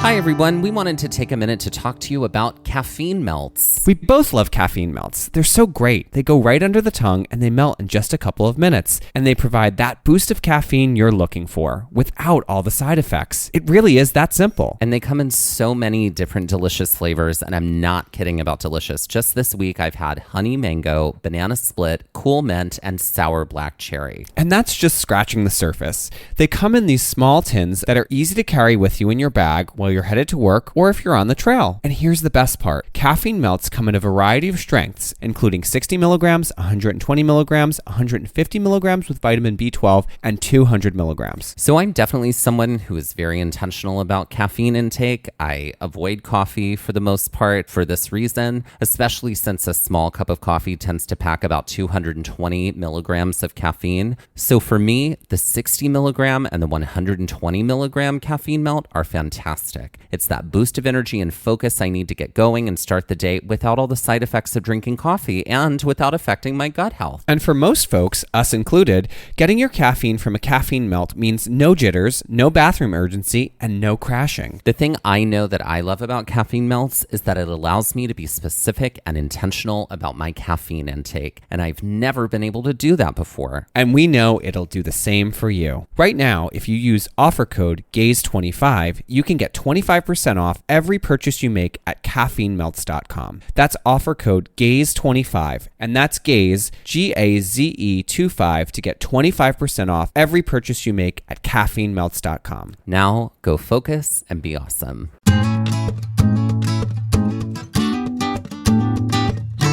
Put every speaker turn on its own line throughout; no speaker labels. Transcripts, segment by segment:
Hi, everyone. We wanted to take a minute to talk to you about caffeine melts.
We both love caffeine melts. They're so great. They go right under the tongue and they melt in just a couple of minutes. And they provide that boost of caffeine you're looking for without all the side effects. It really is that simple.
And they come in so many different delicious flavors, and I'm not kidding about delicious. Just this week, I've had honey mango, banana split, cool mint, and sour black cherry.
And that's just scratching the surface. They come in these small tins that are easy to carry with you in your bag while you're headed to work or if you're on the trail. And here's the best part. Caffeine melts come in a variety of strengths, including 60 milligrams, 120 milligrams, 150 milligrams with vitamin B12, and 200 milligrams.
So I'm definitely someone who is very intentional about caffeine intake. I avoid coffee for the most part for this reason, especially since a small cup of coffee tends to pack about 220 milligrams of caffeine. So for me, the 60 milligram and the 120 milligram caffeine melt are fantastic. It's that boost of energy and focus I need to get going and start the day without all the side effects of drinking coffee and without affecting my gut health.
And for most folks, us included, getting your caffeine from a caffeine melt means no jitters, no bathroom urgency, and no crashing.
The thing I know that I love about caffeine melts is that it allows me to be specific and intentional about my caffeine intake, and I've never been able to do that before.
And we know it'll do the same for you. Right now, if you use offer code GAZE25, you can get 25% off every purchase you make at caffeinemelts.com. That's offer code GAZE25, and that's GAZE, GAZE25 to get 25% off every purchase you make at caffeinemelts.com.
Now, go focus and be awesome.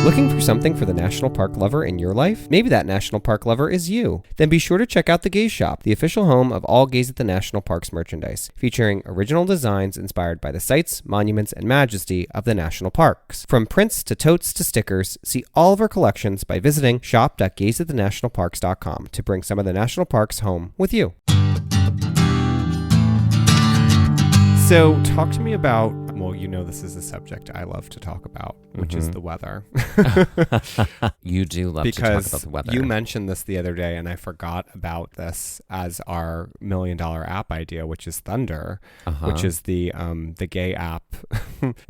Looking for something for the national park lover in your life? Maybe that national park lover is you. Then be sure to check out the Gaze Shop, the official home of all Gaze at the National Parks merchandise, featuring original designs inspired by the sights, monuments, and majesty of the national parks. From prints to totes to stickers, see all of our collections by visiting shop.gazeatthenationalparks.com to bring some of the national parks home with you. So talk to me about, well, you know this is a subject I love to talk about, which is the weather.
You do love to talk about the weather.
You mentioned this the other day, and I forgot about this as our $1 million app idea, which is Thunder, which is the gay app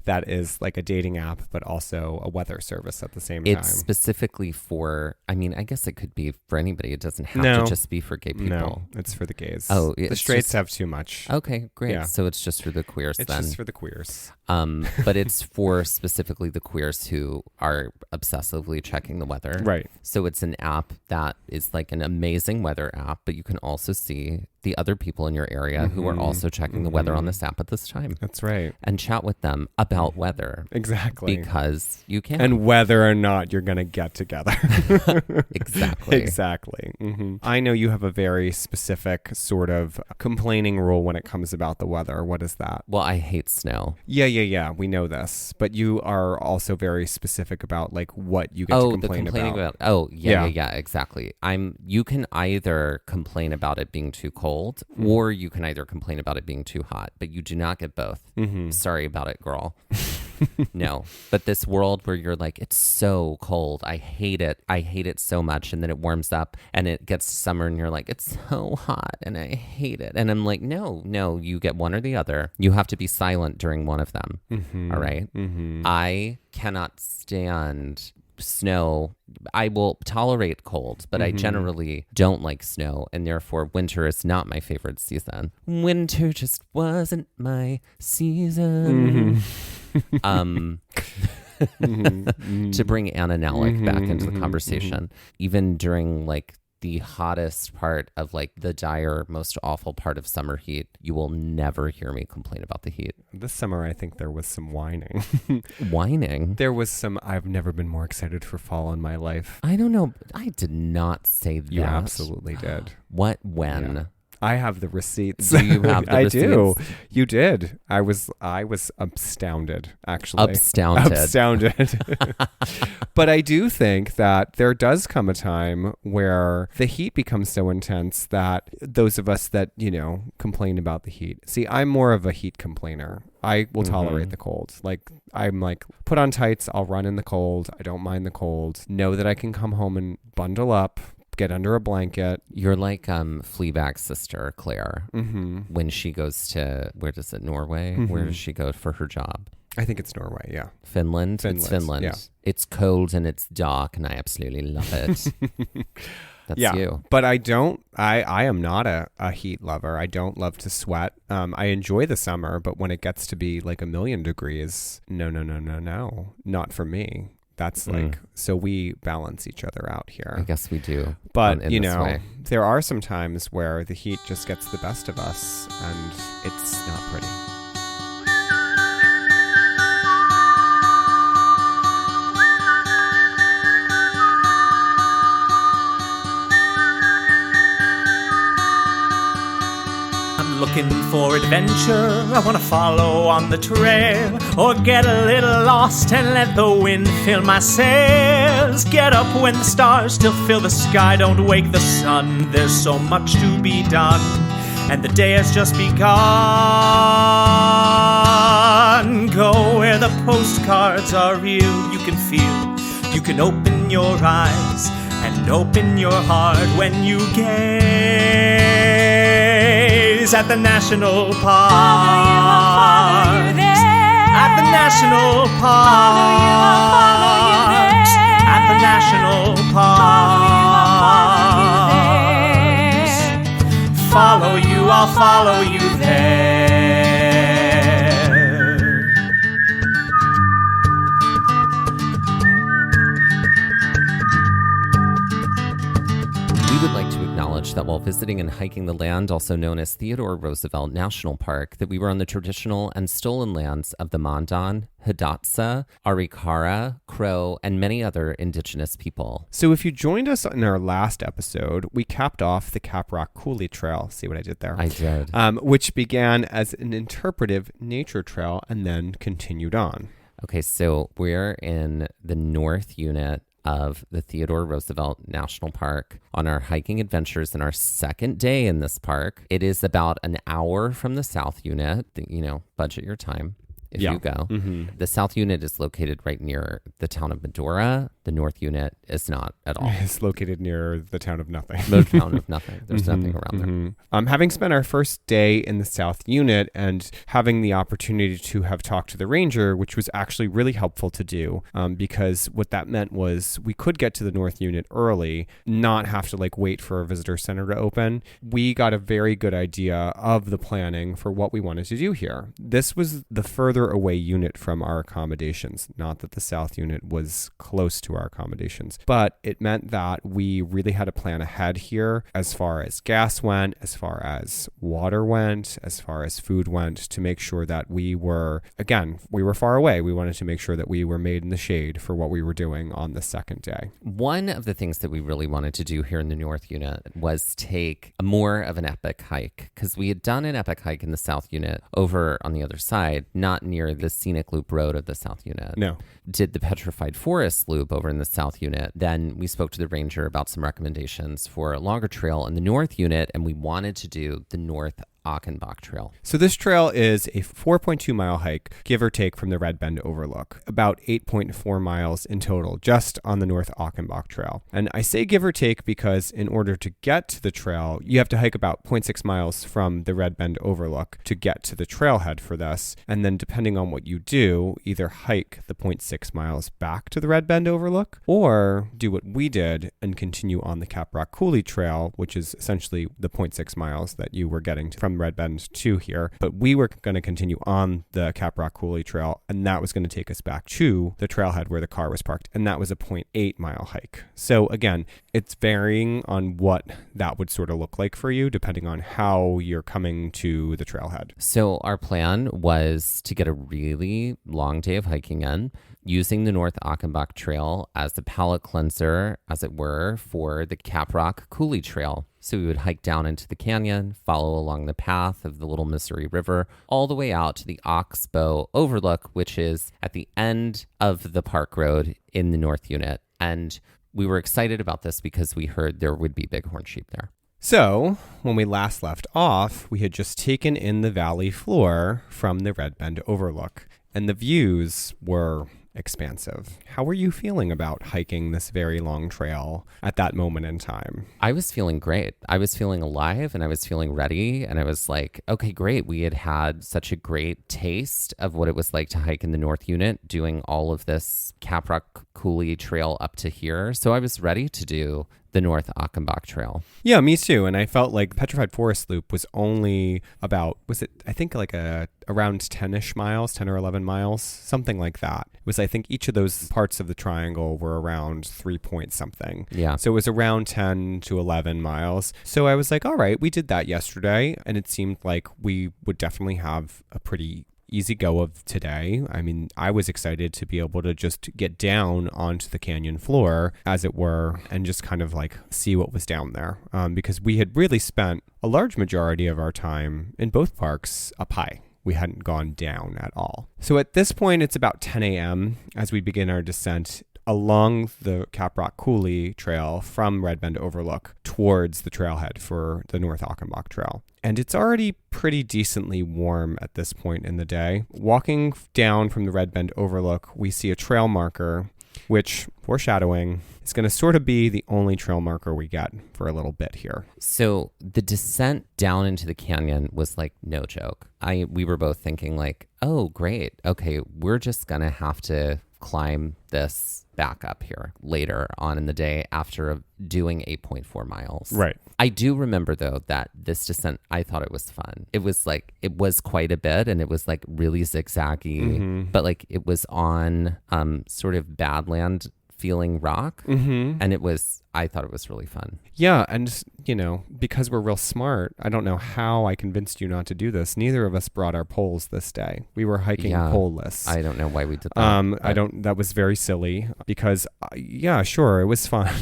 that is like a dating app, but also a weather service at the same time.
It's specifically for, I mean, I guess it could be for anybody. It doesn't have to just be for gay people.
No, it's for the gays.
Oh,
the straights have too much.
Okay, great.
Yeah.
So it's just for the queers then.
It's just for the queers.
But it's for specifically the queers who are obsessively checking the weather.
Right.
So it's an app that is like an amazing weather app, but you can also see the other people in your area who are also checking the weather on this app at this time.
That's right.
And chat with them about weather.
Exactly.
Because you can.
And whether or not you're going to get together.
Exactly.
Exactly. I know you have a very specific sort of complaining rule when it comes about the weather. What is that?
Well, I hate snow.
Yeah. We know this. But you are also very specific about like what you get to complain about.
Oh, yeah, exactly. You can either complain about it being too cold or you can either complain about it being too hot, but you do not get both. Sorry about it, girl. No, but this world where you're like, it's so cold. I hate it. I hate it so much. And then it warms up and it gets summer and you're like, it's so hot and I hate it. And I'm like, no, you get one or the other. You have to be silent during one of them. All right. I cannot stand snow. I will tolerate cold, but I generally don't like snow, and therefore winter is not my favorite season. Winter just wasn't my season. To bring Anna Nalick back into the conversation, even during like the hottest part of like the dire, most awful part of summer heat, you will never hear me complain about the heat.
This summer, I think there was some whining.
Whining?
There was some, I've never been more excited for fall in my life.
I don't know. I did not say that.
You absolutely did.
What? When?
Yeah. I have the receipts.
Do you have the receipts? I do.
You did. I was astounded, actually.
Astounded.
But I do think that there does come a time where the heat becomes so intense that those of us that, complain about the heat. See, I'm more of a heat complainer. I will tolerate the cold. Like, I'm like, put on tights. I'll run in the cold. I don't mind the cold. Know that I can come home and bundle up, get under a blanket.
You're like Fleabag's sister, Claire, when she goes to, where does it, Norway? Where does she go for her job?
I think it's Norway, yeah.
Finland? It's Finland.
Yeah.
It's cold and it's dark and I absolutely love it. That's you.
But I am not a heat lover. I don't love to sweat. I enjoy the summer, but when it gets to be like 1,000,000 degrees, no. Not for me. That's like, so we balance each other out here.
I guess we do.
But, you know, there are some times where the heat just gets the best of us and it's not pretty.
Looking for adventure, I want to follow on the trail, or get a little lost and let the wind fill my sails. Get up when the stars still fill the sky, don't wake the sun, there's so much to be done, and the day has just begun. Go where the postcards are real, you can feel, you can open your eyes and open your heart when you gaze at the national park.
Follow you there.
At the national park. At the national park. Follow you, I'll follow you there.
We would like to acknowledge that while visiting and hiking the land, also known as Theodore Roosevelt National Park, that we were on the traditional and stolen lands of the Mandan, Hidatsa, Arikara, Crow, and many other indigenous people.
So if you joined us in our last episode, we capped off the Caprock Coulee Trail. See what I did there?
I did.
Which began as an interpretive nature trail and then continued on.
Okay, so we're in the north unit of the Theodore Roosevelt National Park on our hiking adventures in our second day in this park. It is about an hour from the south unit. You know, budget your time if you go. The south unit is located right near the town of Medora. The north unit is not at all.
It's located near the town of nothing.
The town of nothing. There's nothing around there.
Having spent our first day in the south unit and having the opportunity to have talked to the ranger, which was actually really helpful to do, because what that meant was we could get to the north unit early, not have to like wait for a visitor center to open. We got a very good idea of the planning for what we wanted to do here. This was the further away unit from our accommodations. Not that the south unit was close to our accommodations, but it meant that we really had to plan ahead here as far as gas went, as far as water went, as far as food went, to make sure that we were far away. We wanted to make sure that we were made in the shade for what we were doing on the second day.
One of the things that we really wanted to do here in the north unit was take more of an epic hike, because we had done an epic hike in the south unit over on the other side, not near the scenic loop road of the south unit.
No.
Did the petrified forest loop over in the south unit. Then we spoke to the ranger about some recommendations for a longer trail in the north unit, and we wanted to do the North Achenbach Trail.
So this trail is a 4.2 mile hike, give or take, from the Red Bend Overlook, about 8.4 miles in total, just on the North Achenbach Trail. And I say give or take because in order to get to the trail, you have to hike about 0.6 miles from the Red Bend Overlook to get to the trailhead for this. And then depending on what you do, either hike the 0.6 miles back to the Red Bend Overlook, or do what we did and continue on the Caprock Coulee Trail, which is essentially the 0.6 miles that you were getting from Red Bend to here. But we were going to continue on the Caprock Coulee Trail, and that was going to take us back to the trailhead where the car was parked, and that was a 0.8 mile hike. So again, it's varying on what that would sort of look like for you, depending on how you're coming to the trailhead.
So our plan was to get a really long day of hiking in, using the North Achenbach Trail as the palate cleanser, as it were, for the Caprock Coulee Trail. So we would hike down into the canyon, follow along the path of the Little Missouri River, all the way out to the Oxbow Overlook, which is at the end of the park road in the north unit. And we were excited about this because we heard there would be bighorn sheep there.
So, when we last left off, we had just taken in the valley floor from the Red Bend Overlook, and the views were expansive. How were you feeling about hiking this very long trail at that moment in time?
I was feeling great. I was feeling alive and I was feeling ready. And I was like, okay, great. We had such a great taste of what it was like to hike in the North Unit, doing all of this Caprock Coulee Trail up to here. So I was ready to do the North Achenbach Trail.
Yeah, me too. And I felt like Petrified Forest Loop was only about, I think like around 10-ish miles, 10 or 11 miles, something like that. It was, I think each of those parts of the triangle were around 3 point something.
Yeah.
So it was around 10 to 11 miles. So I was like, all right, we did that yesterday. And it seemed like we would definitely have a pretty easy go of today. I mean, I was excited to be able to just get down onto the canyon floor, as it were, and just kind of like see what was down there. Because we had really spent a large majority of our time in both parks up high. We hadn't gone down at all. So at this point, it's about 10 a.m. as we begin our descent along the Caprock Coulee Trail from Red Bend Overlook towards the trailhead for the North Achenbach Trail. And it's already pretty decently warm at this point in the day. Walking down from the Red Bend Overlook, we see a trail marker, which, foreshadowing, is going to sort of be the only trail marker we get for a little bit here.
So the descent down into the canyon was like no joke. We were both thinking like, oh, great. Okay, we're just going to have to climb this back up here later on in the day after doing 8.4 miles.
Right.
I do remember though that this descent, I thought it was fun. It was quite a bit, and it was like really zigzaggy, but like it was on sort of badland feeling rock. And I thought it was really fun.
Yeah. And, because we're real smart, I don't know how I convinced you not to do this. Neither of us brought our poles this day. We were hiking poleless.
I don't know why we did that.
That was very silly because, sure, it was fun,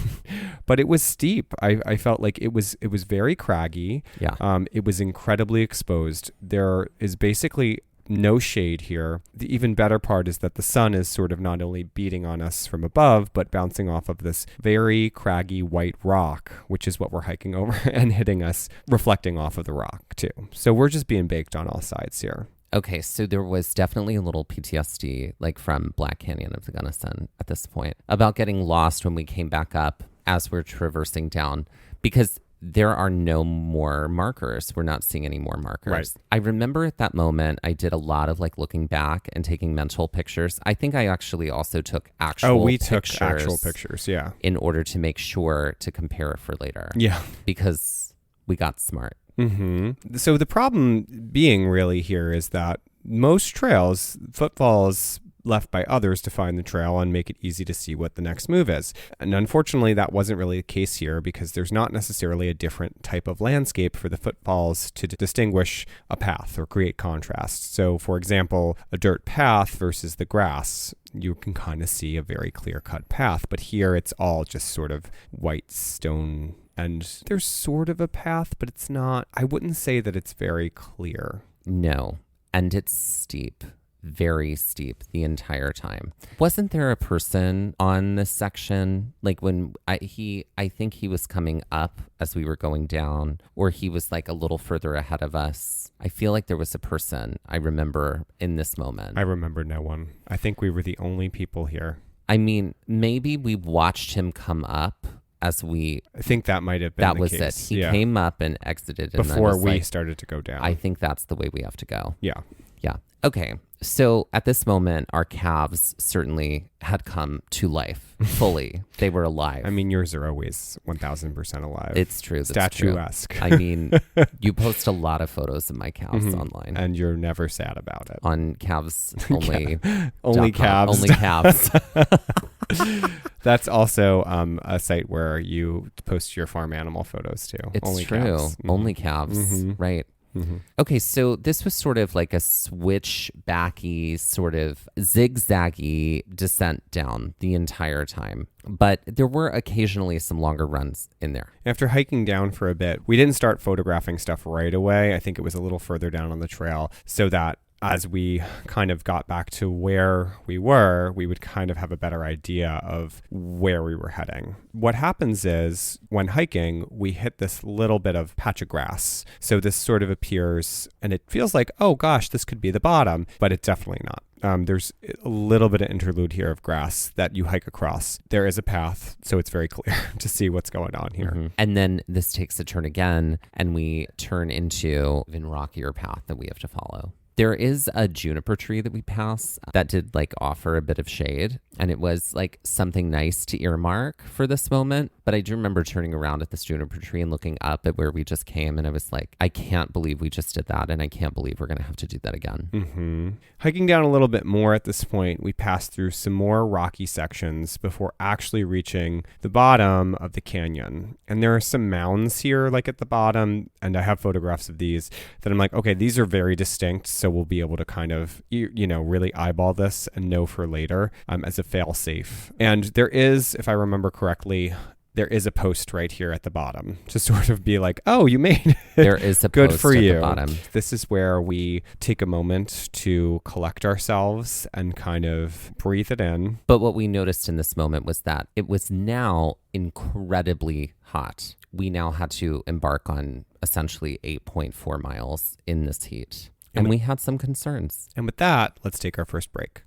but it was steep. I felt like it was very craggy.
Yeah.
It was incredibly exposed. There is basically no shade here. The even better part is that the sun is sort of not only beating on us from above, but bouncing off of this very craggy white rock, which is what we're hiking over, and hitting us, reflecting off of the rock too. So we're just being baked on all sides here.
Okay, so there was definitely a little PTSD, like from Black Canyon of the Gunnison at this point, about getting lost when we came back up as we're traversing down, because there are no more markers. We're not seeing any more markers.
Right.
I remember at that moment, I did a lot of like looking back and taking mental pictures. I think I actually also took actual pictures.
Took actual pictures, yeah.
In order to make sure to compare it for later.
Yeah.
Because we got smart.
So the problem being really here is that most trails, footfalls left by others to find the trail and make it easy to see what the next move is. And unfortunately, that wasn't really the case here because there's not necessarily a different type of landscape for the footfalls to distinguish a path or create contrast. So, for example, a dirt path versus the grass, you can kind of see a very clear-cut path. But here, it's all just sort of white stone. And there's sort of a path, but it's not. I wouldn't say that it's very clear.
No. And it's steep. Very steep the entire time. Wasn't there a person on this section, like when I think he was coming up as we were going down, or he was like a little further ahead of us? I feel like there was a person I remember in this moment.
I remember no one. I think we were the only people here.
I mean, maybe we watched him come up as we...
I think that might have been
that
the
was
case.
It. He came up and exited. And
before we started to go down.
I think that's the way we have to go.
Yeah.
Yeah. Okay. So at this moment, our calves certainly had come to life fully. They were alive.
I mean, yours are always 1,000% alive.
It's true. That's
statuesque.
True. I mean, you post a lot of photos of my calves online.
And you're never sad about it.
On calves only.
Only calves.
Only calves.
That's also a site where you post your farm animal photos too.
It's
only
true.
Calves.
Only calves. Right. Okay, so this was sort of like a switchbacky, sort of zigzaggy descent down the entire time. But there were occasionally some longer runs in there.
After hiking down for a bit, we didn't start photographing stuff right away. I think it was a little further down on the trail so that as we kind of got back to where we were, we would kind of have a better idea of where we were heading. What happens is when hiking, we hit this little bit of patch of grass. So this sort of appears and it feels like, oh gosh, this could be the bottom, but it's definitely not. There's a little bit of interlude here of grass that you hike across. There is a path, so it's very clear to see what's going on here.
Mm-hmm. And then this takes a turn again, and we turn into an even rockier path that we have to follow. There is a juniper tree that we pass that did like offer a bit of shade, and it was like something nice to earmark for this moment. But I do remember turning around at this juniper tree and looking up at where we just came, and I was like, I can't believe we just did that, and I can't believe we're going to have to do that again.
Mm-hmm. Hiking down a little bit more at this point, we pass through some more rocky sections before actually reaching the bottom of the canyon. And there are some mounds here, like at the bottom, and I have photographs of these that I'm like, okay, these are very distinct, so we'll be able to kind of, you know, really eyeball this and know for later as a fail-safe. And there is, if I remember correctly, there is a post right here at the bottom to sort of be like, oh, you made it.
There is a
good
post
for
at
you.
the bottom.
This is where we take a moment to collect ourselves and kind of breathe it in.
But what we noticed in this moment was that it was now incredibly hot. We now had to embark on essentially 8.4 miles in this heat. And we had some concerns.
And with that, let's take our first break.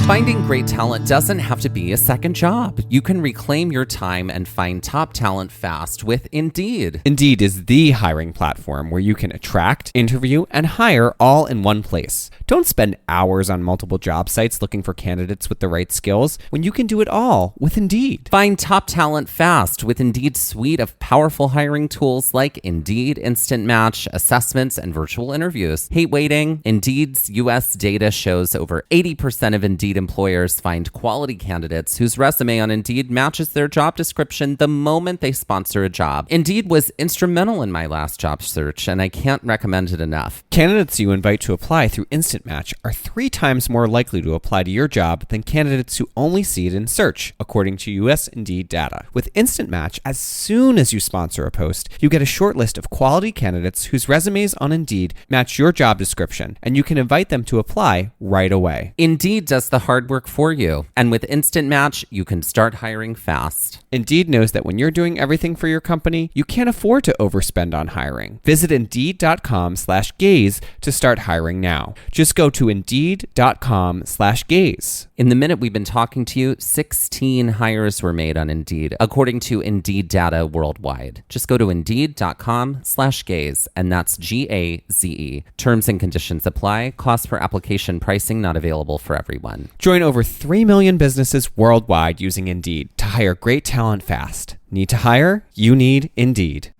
Finding great talent doesn't have to be a second job. You can reclaim your time and find top talent fast with Indeed.
Indeed is the hiring platform where you can attract, interview, and hire all in one place. Don't spend hours on multiple job sites looking for candidates with the right skills when you can do it all with Indeed.
Find top talent fast with Indeed's suite of powerful hiring tools like Indeed Instant Match, assessments, and virtual interviews. Hate waiting? Indeed's US data shows over 80% of Indeed employers find quality candidates whose resume on Indeed matches their job description the moment they sponsor a job. Indeed was instrumental in my last job search, and I can't recommend it enough.
Candidates you invite to apply through Instant Match are 3 times more likely to apply to your job than candidates who only see it in search, according to US Indeed data. With Instant Match, as soon as you sponsor a post, you get a short list of quality candidates whose resumes on Indeed match your job description, and you can invite them to apply right away.
Indeed does the hard work for you. And with Instant Match, you can start hiring fast.
Indeed knows that when you're doing everything for your company, you can't afford to overspend on hiring. Visit Indeed.com/gaze to start hiring now. Just go to Indeed.com/gaze.
In the minute we've been talking to you, 16 hires were made on Indeed, according to Indeed data worldwide. Just go to Indeed.com/gaze, and that's GAZE. Terms and conditions apply. Cost per application pricing not available for everyone.
Join over 3 million businesses worldwide using Indeed to hire great talent fast. Need to hire? You need Indeed.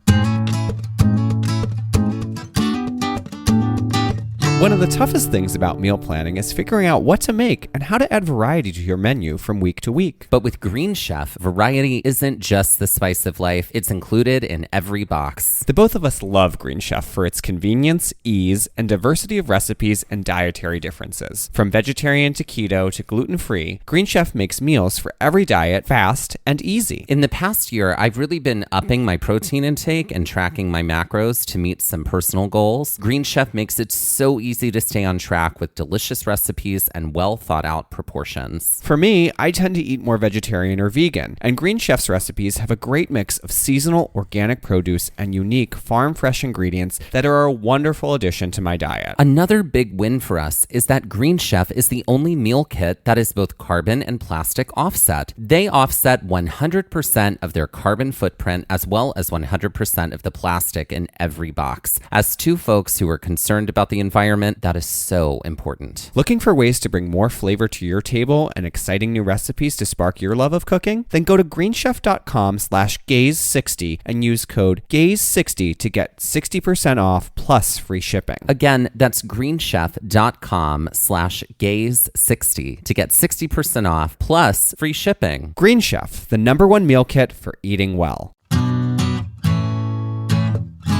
One of the toughest things about meal planning is figuring out what to make and how to add variety to your menu from week to week.
But with Green Chef, variety isn't just the spice of life, it's included in every box.
The both of us love Green Chef for its convenience, ease, and diversity of recipes and dietary differences. From vegetarian to keto to gluten-free, Green Chef makes meals for every diet fast and easy.
In the past year, I've really been upping my protein intake and tracking my macros to meet some personal goals. Green Chef makes it so easy to stay on track with delicious recipes and well thought out proportions.
For me, I tend to eat more vegetarian or vegan, and Green Chef's recipes have a great mix of seasonal organic produce and unique farm fresh ingredients that are a wonderful addition to my diet.
Another big win for us is that Green Chef is the only meal kit that is both carbon and plastic offset. They offset 100% of their carbon footprint as well as 100% of the plastic in every box. As two folks who are concerned about the environment, that is so important.
Looking for ways to bring more flavor to your table and exciting new recipes to spark your love of cooking? Then go to greenchef.com/gaze60 and use code GAZE60 to get 60% off plus free shipping.
Again, that's greenchef.com/gaze60 to get 60% off plus free shipping.
Green Chef, the #1 meal kit for eating well.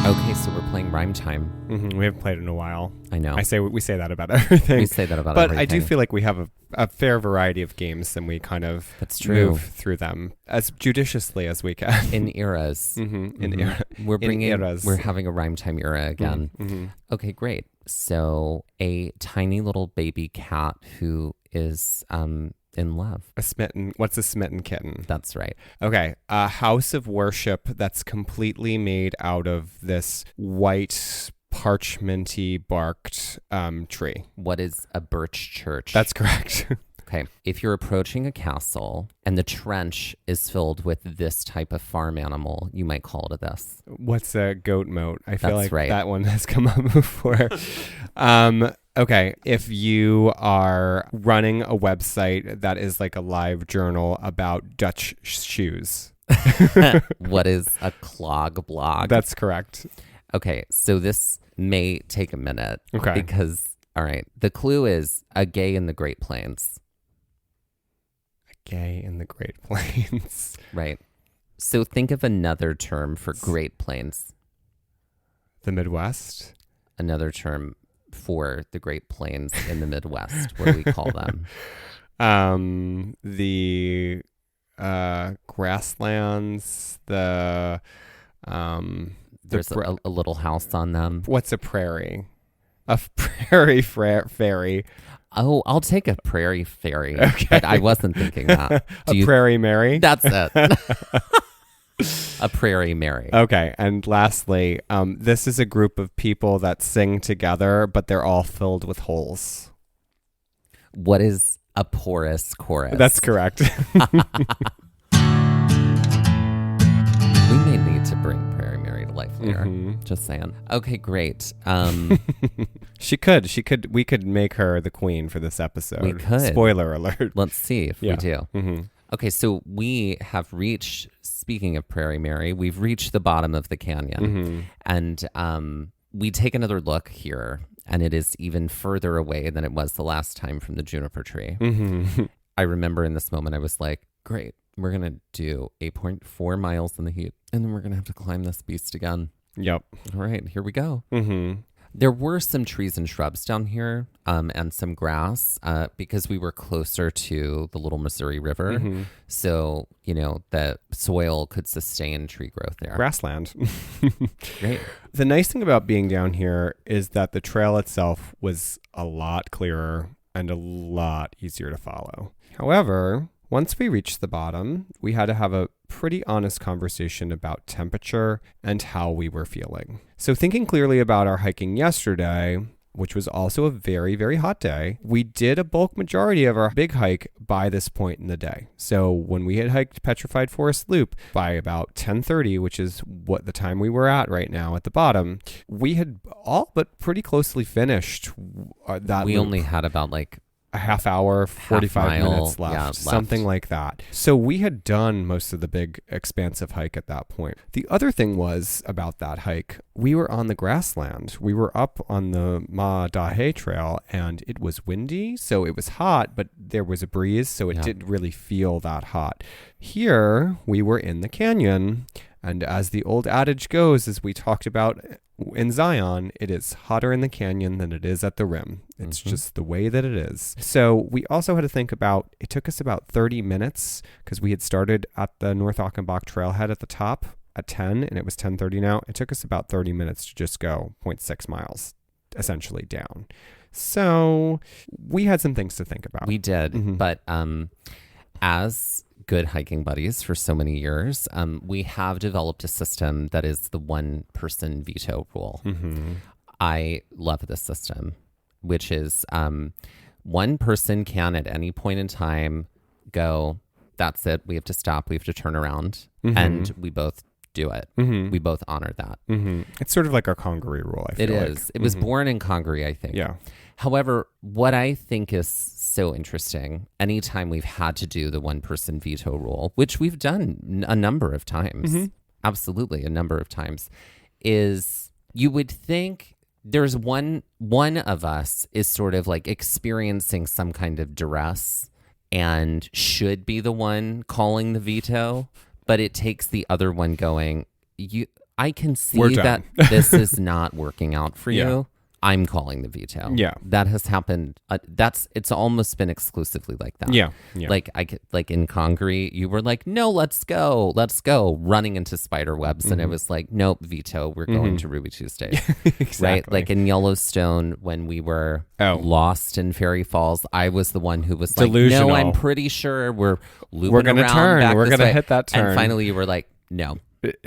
Okay, so we're playing Rhyme Time.
We haven't played in a while.
I know.
We say that about everything.
We say that about
but
everything.
But I do feel like we have a fair variety of games, and we kind of
That's true.
move through them as judiciously as we can.
In eras. We're having a Rhyme Time era again. Okay, great. So a tiny little baby cat who is in love.
What's a smitten kitten?
That's right.
Okay. A house of worship that's completely made out of this white parchmenty barked tree.
What is a birch church?
That's correct.
Okay. If you're approaching a castle and the trench is filled with this type of farm animal, you might call it this.
What's a goat moat? I feel
That's
like
right.
that one has come up before. Okay. If you are running a website that is like a live journal about Dutch shoes.
What is a clog blog?
That's correct.
Okay. So this may take a minute.
Okay.
Because, all right, the clue is a gay in the Great Plains.
Gay in the Great Plains.
Right. So think of another term for Great Plains.
The Midwest.
Another term for the Great Plains in the Midwest. What do we call them?
The grasslands. There's
a little house on them.
What's a prairie? A prairie fairy.
Oh, I'll take a prairie fairy.
Okay.
But I wasn't thinking that.
Prairie Mary?
That's it. A prairie Mary.
Okay. And lastly, this is a group of people that sing together, but they're all filled with holes.
What is a porous chorus?
That's correct.
We may need to bring Prairie Mary to life later.
Mm-hmm.
Just saying. Okay, great.
She could. We could make her the queen for this episode.
We could.
Spoiler alert.
Let's see if we do.
Mm-hmm.
Okay, so we have reached, speaking of Prairie Mary, we've reached the bottom of the canyon.
Mm-hmm.
And we take another look here, and it is even further away than it was the last time from the juniper tree.
Mm-hmm.
I remember in this moment, I was like, great, we're going to do 8.4 miles in the heat, and then we're going to have to climb this beast again.
Yep.
All right, here we go.
Mm-hmm.
There were some trees and shrubs down here and some grass because we were closer to the Little Missouri River.
Mm-hmm.
So, the soil could sustain tree growth there.
Grassland.
Great.
The nice thing about being down here is that the trail itself was a lot clearer and a lot easier to follow. However, once we reached the bottom, we had to have a pretty honest conversation about temperature and how we were feeling. So thinking clearly about our hiking yesterday, which was also a very, very hot day, we did a bulk majority of our big hike by this point in the day. So when we had hiked Petrified Forest Loop by about 10:30, which is what the time we were at right now at the bottom, we had all but pretty closely finished that
We
loop.
only had about
A half hour, 45 minutes left, something like that. So we had done most of the big expansive hike at that point. The other thing was about that hike, we were on the grassland. We were up on the North Achenbach Trail and it was windy, so it was hot, but there was a breeze, so it didn't really feel that hot. Here, we were in the canyon, and as the old adage goes, as we talked about in Zion, it is hotter in the canyon than it is at the rim. It's just the way that it is. So we also had to think about, it took us about 30 minutes because we had started at the North Achenbach Trailhead at the top at 10 and it was 10:30 now. It took us about 30 minutes to just go 0.6 miles essentially down. So we had some things to think about.
We did, but as good hiking buddies for so many years, we have developed a system that is the one-person veto rule. I love this system, which is one person can at any point in time go, that's it, we have to stop, we have to turn around, and we both do it. We both honor that.
It's sort of like our Congaree rule, I feel
It
like.
is. It was born in Congaree, I think.
Yeah.
However, what I think is so interesting, anytime we've had to do the one-person veto rule, which we've done a number of times, absolutely a number of times, is you would think there's one of us is sort of like experiencing some kind of duress and should be the one calling the veto, but it takes the other one going, I can see that this is not working out for you. I'm calling the veto.
Yeah.
That has happened. It's almost been exclusively like that.
Yeah.
Like in Congaree, you were like, no, let's go, running into spider webs. And it was like, nope, veto, we're going to Ruby Tuesdays.
Exactly.
Right? Like in Yellowstone, when we were lost in Fairy Falls, I was the one who was
delusional.
like, no, I'm pretty sure we're looping
We're gonna
around
turn.
back
We're
this
gonna
way.
hit that turn.
And finally you were like, no,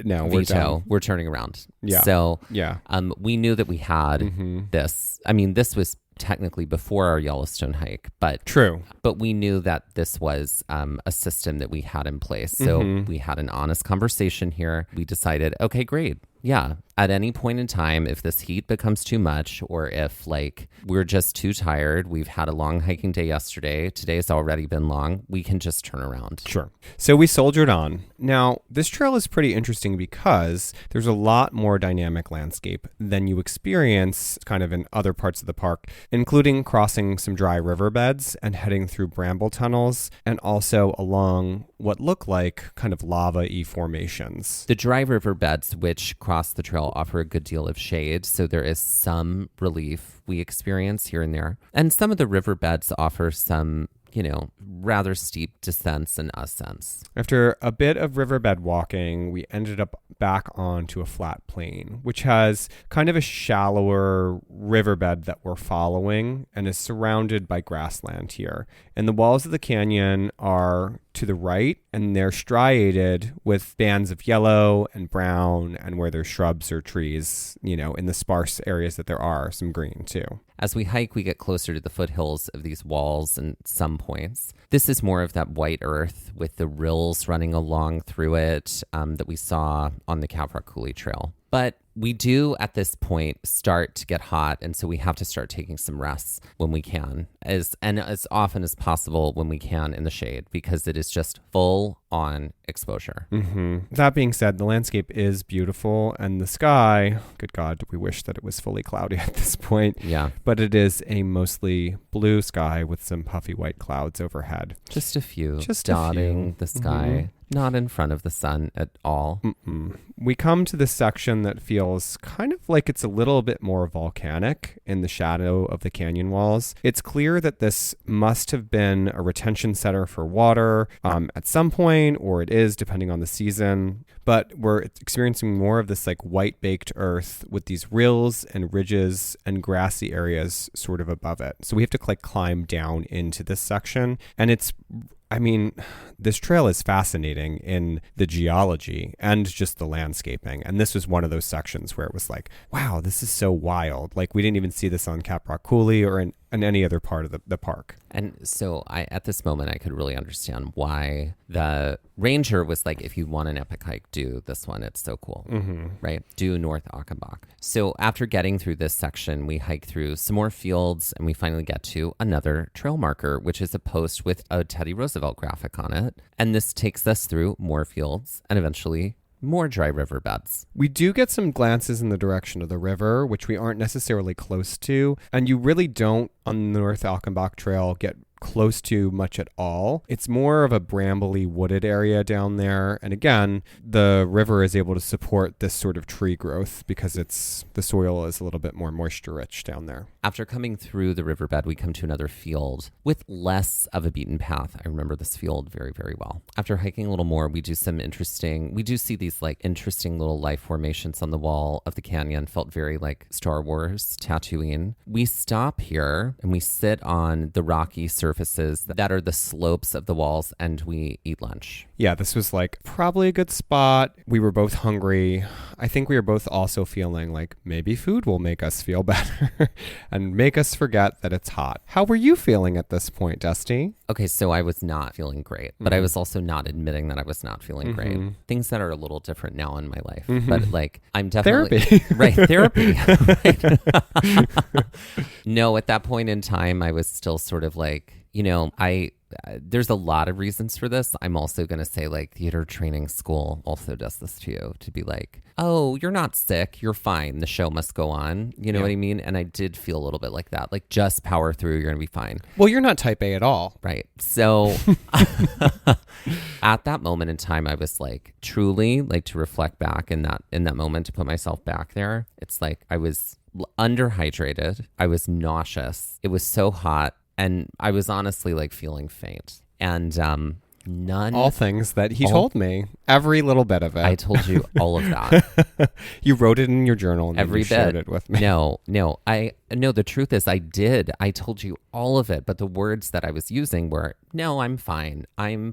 No, we're
veto.
done.
We're turning around.
Yeah.
So
Yeah.
we knew that we had this. I mean, this was technically before our Yellowstone hike, but
True.
But we knew that this was a system that we had in place. So we had an honest conversation here. We decided, okay, great. Yeah. At any point in time, if this heat becomes too much, or if like we're just too tired, we've had a long hiking day yesterday, today's already been long, we can just turn around.
Sure. So we soldiered on. Now, this trail is pretty interesting because there's a lot more dynamic landscape than you experience kind of in other parts of the park, including crossing some dry riverbeds and heading through bramble tunnels, and also along what look like kind of lava-y formations.
The dry riverbeds, which cross the trail, offer a good deal of shade, so there is some relief we experience here and there. And some of the riverbeds offer some, rather steep descents and ascents.
After a bit of riverbed walking, we ended up back onto a flat plain, which has kind of a shallower riverbed that we're following and is surrounded by grassland here. And the walls of the canyon are to the right, and they're striated with bands of yellow and brown, and where there's shrubs or trees, in the sparse areas that there are, some green too.
As we hike, we get closer to the foothills of these walls and some points. This is more of that white earth with the rills running along through it that we saw on the Caprock Coulee Trail. But we do at this point start to get hot, and so we have to start taking some rests when we can, as often as possible when we can in the shade, because it is just full on exposure.
That being said, the landscape is beautiful, and the sky, good God, we wish that it was fully cloudy at this point.
Yeah.
But it is a mostly blue sky with some puffy white clouds overhead.
Just a few.
Just
dotting the sky. Not in front of the sun at all.
We come to this section that feels kind of like it's a little bit more volcanic in the shadow of the canyon walls. It's clear that this must have been a retention center for water at some point, or it is, depending on the season. But we're experiencing more of this like white baked earth with these rills and ridges and grassy areas sort of above it. So we have to like climb down into this section, and this trail is fascinating in the geology and just the landscaping. And this was one of those sections where it was like, wow, this is so wild. Like, we didn't even see this on Caprock Coulee or in any other part of the park.
And so at this moment, I could really understand why the ranger was like, if you want an epic hike, do this one. It's so cool, right? Do North Achenbach. So after getting through this section, we hike through some more fields, and we finally get to another trail marker, which is a post with a Teddy Roosevelt graphic on it. And this takes us through more fields and eventually more dry riverbeds.
We do get some glances in the direction of the river, which we aren't necessarily close to. And you really don't, on the North Achenbach Trail, get close to much at all. It's more of a brambly wooded area down there. And again, the river is able to support this sort of tree growth because the soil is a little bit more moisture rich down there.
After coming through the riverbed, we come to another field with less of a beaten path. I remember this field very, very well. After hiking a little more, we do see these like interesting little life formations on the wall of the canyon. Felt very like Star Wars, Tatooine. We stop here and we sit on the rocky surfaces that are the slopes of the walls, and we eat lunch.
Yeah, this was like probably a good spot. We were both hungry. I think we were both also feeling like maybe food will make us feel better and make us forget that it's hot. How were you feeling at this point, Dusty?
Okay, so I was not feeling great, but I was also not admitting that I was not feeling great. Things that are a little different now in my life, but like I'm definitely
therapy.
Right, therapy. Right. No, at that point in time, I was still sort of like, there's a lot of reasons for this. I'm also going to say like theater training school also does this to you, to be like, oh, you're not sick. You're fine. The show must go on. You know what I mean? And I did feel a little bit like that, like just power through. You're going to be fine.
Well, you're not type A at all.
Right. So at that moment in time, I was like, truly like to reflect back in that moment, to put myself back there. It's like I was underhydrated. I was nauseous. It was so hot. And I was honestly like feeling faint. And None.
All things that he told me. Every little bit of it.
I told you all of that.
You wrote it in your journal and
Every
you shared
bit.
it with me.
No. The truth is I did. I told you all of it, but the words that I was using were, no, I'm fine. I'm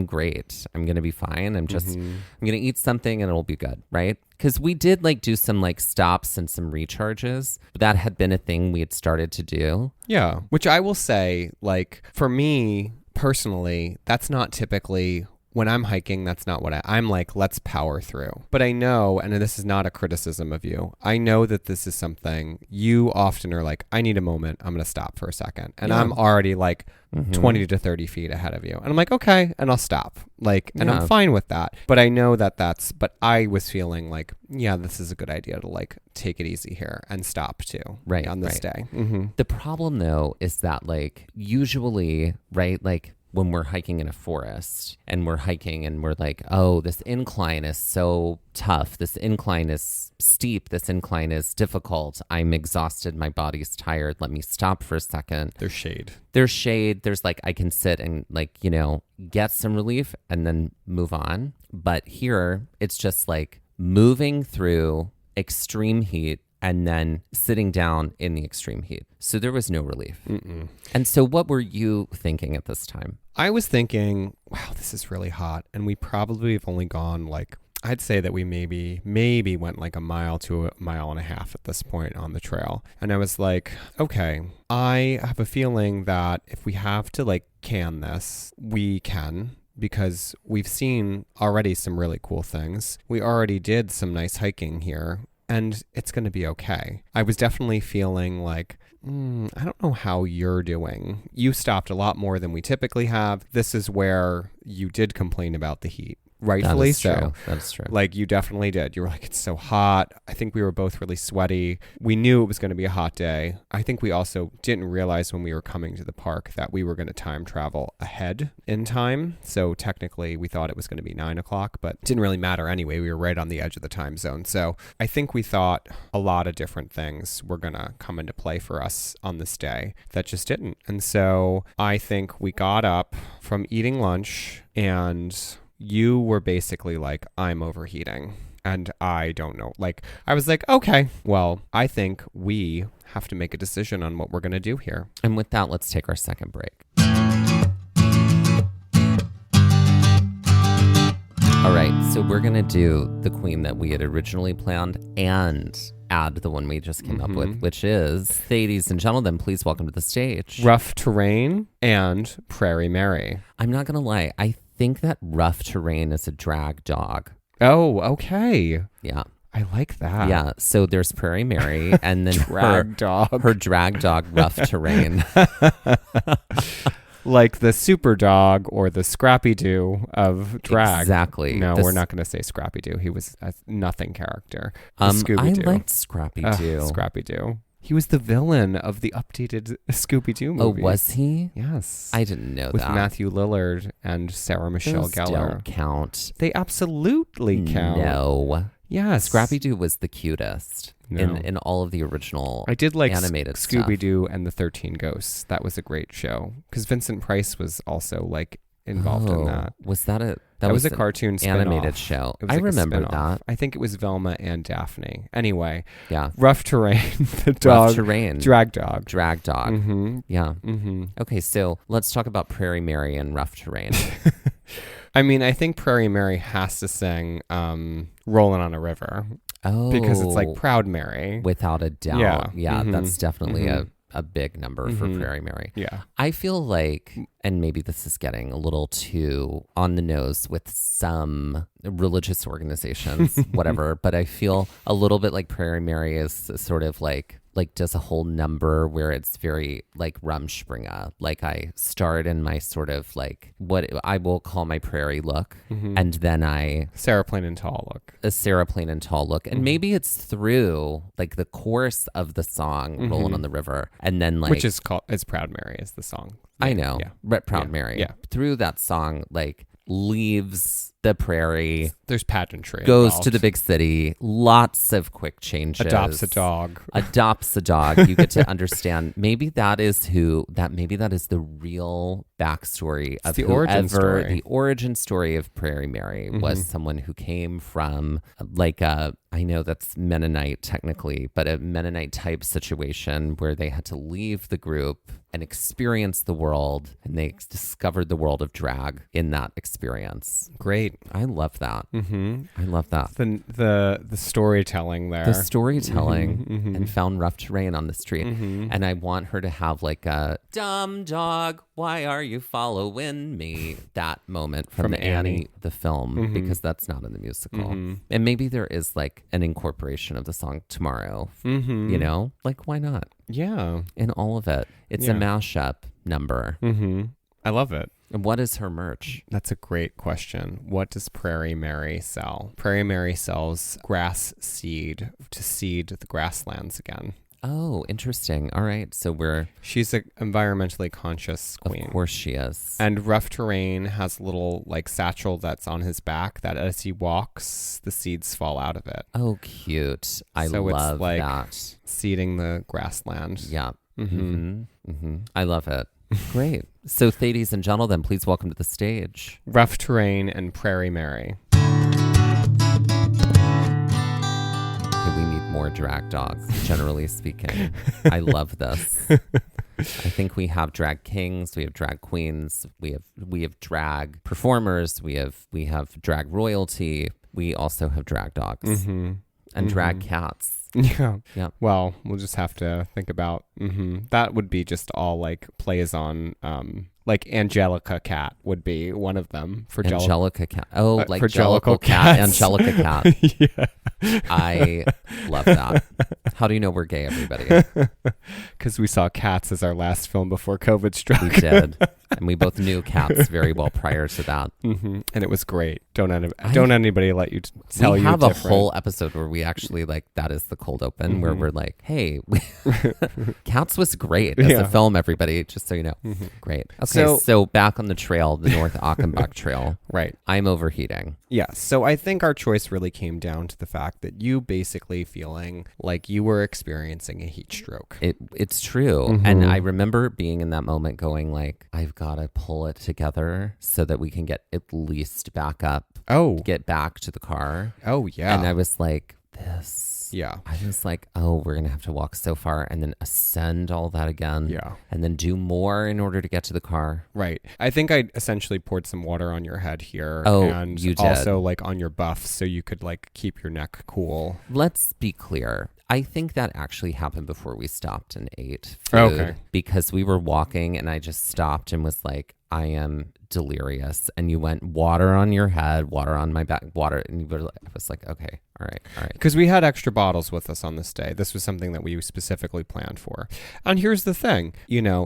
great. I'm going to be fine. I'm going to eat something and it'll be good. Right. Because we did like do some like stops and some recharges. That had been a thing we had started to do.
Yeah. Which I will say, like, for me personally, that's not typically when I'm hiking. That's not what I'm like, let's power through. But I know, and this is not a criticism of you, I know that this is something you often are like, I need a moment. I'm going to stop for a second. And I'm already like 20 to 30 feet ahead of you. And I'm like, okay. And I'll stop. Like, and I'm fine with that. But I know but I was feeling like, yeah, this is a good idea to like take it easy here and stop too.
Right.
On this day.
The problem though is that like usually, right, like when we're hiking in a forest and we're hiking and we're like, oh, this incline is so tough. This incline is steep. This incline is difficult. I'm exhausted. My body's tired. Let me stop for a second.
There's shade. There's like, I can sit and like, get some relief and then move on. But here it's just like moving through extreme heat and then sitting down in the extreme heat. So there was no relief. And so what were you thinking at this time? I was thinking, wow, this is really hot. And we probably have only gone like, I'd say that we maybe went like a mile to a mile and a half at this point on the trail. And I was like, okay, I have a feeling that if we have to like can this, we can. Because we've seen already some really cool things. We already did some nice hiking here. And it's going to be okay. I was definitely feeling like, I don't know how you're doing. You stopped a lot more than we typically have. This is where you did complain about the heat. Rightfully so.
That's true.
Like you definitely did. You were like, it's so hot. I think we were both really sweaty. We knew it was going to be a hot day. I think we also didn't realize when we were coming to the park that we were going to time travel ahead in time. So technically we thought it was going to be 9:00, but it didn't really matter anyway. We were right on the edge of the time zone. So I think we thought a lot of different things were going to come into play for us on this day that just didn't. And so I think we got up from eating lunch and you were basically like, I'm overheating and I don't know. Like, I was like, okay, well, I think we have to make a decision on what we're going to do here.
And with that, let's take our second break. All right, so we're going to do the queen that we had originally planned and add the one we just came up with, which is, ladies and gentlemen, please welcome to the stage,
Rough Terrain and Prairie Mary.
I'm not going to lie. I think that Rough Terrain is a drag dog.
Oh, okay.
Yeah.
I like that.
Yeah. So there's Prairie Mary and then
drag dog.
Her drag dog, Rough Terrain.
Like the super dog or the Scrappy Doo of drag.
Exactly.
No, we're not going to say Scrappy Doo. He was a nothing character.
I
Scooby-Doo.
liked Scrappy Doo.
Scrappy Doo. He was the villain of the updated Scooby-Doo movie.
Oh, was he?
Yes.
I didn't know
with
that.
With Matthew Lillard and Sarah Michelle
Those
Gellar.
Don't count.
They absolutely count.
No.
Yes.
Scrappy Doo was the cutest in all of the original
I did like
animated
Scooby-Doo and the 13 Ghosts. That was a great show. Because Vincent Price was also like involved in that.
Was that a...
That was a cartoon spin-off.
Animated show.
I
remember that.
I think it was Velma and Daphne. Anyway.
Yeah.
Rough Terrain. The dog.
Rough Terrain.
Drag dog.
Drag dog.
Mm-hmm.
Yeah.
Mm-hmm.
Okay, so let's talk about Prairie Mary and Rough Terrain.
I mean, I think Prairie Mary has to sing Rollin' on a River.
Oh.
Because it's like Proud Mary.
Without a doubt. Yeah,
Mm-hmm.
that's definitely a big number for Prairie Mary.
Yeah.
I feel like, and maybe this is getting a little too on the nose with some religious organizations, whatever, but I feel a little bit like Prairie Mary is sort of like does a whole number where it's very like Rumspringa. Like I start in my sort of like what I will call my prairie look, and then
Sarah Plain and Tall look.
A Sarah Plain and Tall look. And maybe it's through like the chorus of the song Rolling on the River, and then like,
which is called, it's Proud Mary is the song.
I know.
Yeah.
Proud Mary.
Yeah.
Through that song, like leaves the prairie,
There's pageantry.
goes
involved.
to the big city, lots of quick changes.
Adopts a dog.
Adopts a dog. You get to understand maybe that is the real backstory of
the origin story.
The origin story of Prairie Mary was someone who came from like I know that's Mennonite technically, but a Mennonite type situation where they had to leave the group and experience the world, and they discovered the world of drag in that experience.
Great.
I love that. I love that.
The storytelling there.
The storytelling and found rough terrain on the street. And I want her to have like a dumb dog, why are you following me? That moment from the Annie, the film, because that's not in the musical. And maybe there is like an incorporation of the song Tomorrow, you know, like why not?
Yeah.
In all of it. It's a mashup number.
I love it.
And what is her merch?
That's a great question. What does Prairie Mary sell? Prairie Mary sells grass seed to seed the grasslands again.
Oh, interesting. All right. So
she's an environmentally conscious queen.
Of course she is.
And Rough Terrain has a little like satchel that's on his back that as he walks, the seeds fall out of it.
Oh, cute. I love
it's like
that.
Seeding the grassland.
Yeah. I love it. Great. So, ladies and gentlemen, please welcome to the stage
Rough Terrain and Prairie Mary.
We need more drag dogs, generally speaking. I love this. I think we have drag kings, we have drag queens, we have drag performers, we have drag royalty, we also have drag dogs and drag cats.
Yeah. Well, we'll just have to think about that would be just all like plays on like Angelica Cat would be one of them for
Angelica Cat. Oh, like
for
Jellicle Cat,
cats.
Angelica Cat.
Yeah.
I love that. How do you know we're gay, everybody?
Because we saw Cats as our last film before COVID struck.
We did. And we both knew Cats very well prior to that.
And it was great. Don't anybody let you tell you
we have
different.
A whole episode where we actually like, that is the cold open where we're like, hey, Cats was great as a film, everybody, just so you know. Great. Okay, so back on the trail, the North Achenbach Trail.
Right.
I'm overheating.
Yeah. So I think our choice really came down to the fact that you basically feeling like you were experiencing a heat stroke.
It's true. And I remember being in that moment going like, I've got to pull it together so that we can get at least back up. Get back to the car.
Oh, yeah.
And I was like, this.
Yeah.
I was like, oh, we're going to have to walk so far and then ascend all that again.
Yeah.
And then do more in order to get to the car.
Right. I think I essentially poured some water on your head here.
Oh,
and
you did.
Also like on your buff so you could like keep your neck cool.
Let's be clear. I think that actually happened before we stopped and ate food. Because we were walking and I just stopped and was like, I am delirious. And you went water on your head, water on my back, water. And you were, I was like, okay, all right.
Because we had extra bottles with us on this day. This was something that we specifically planned for. And here's the thing,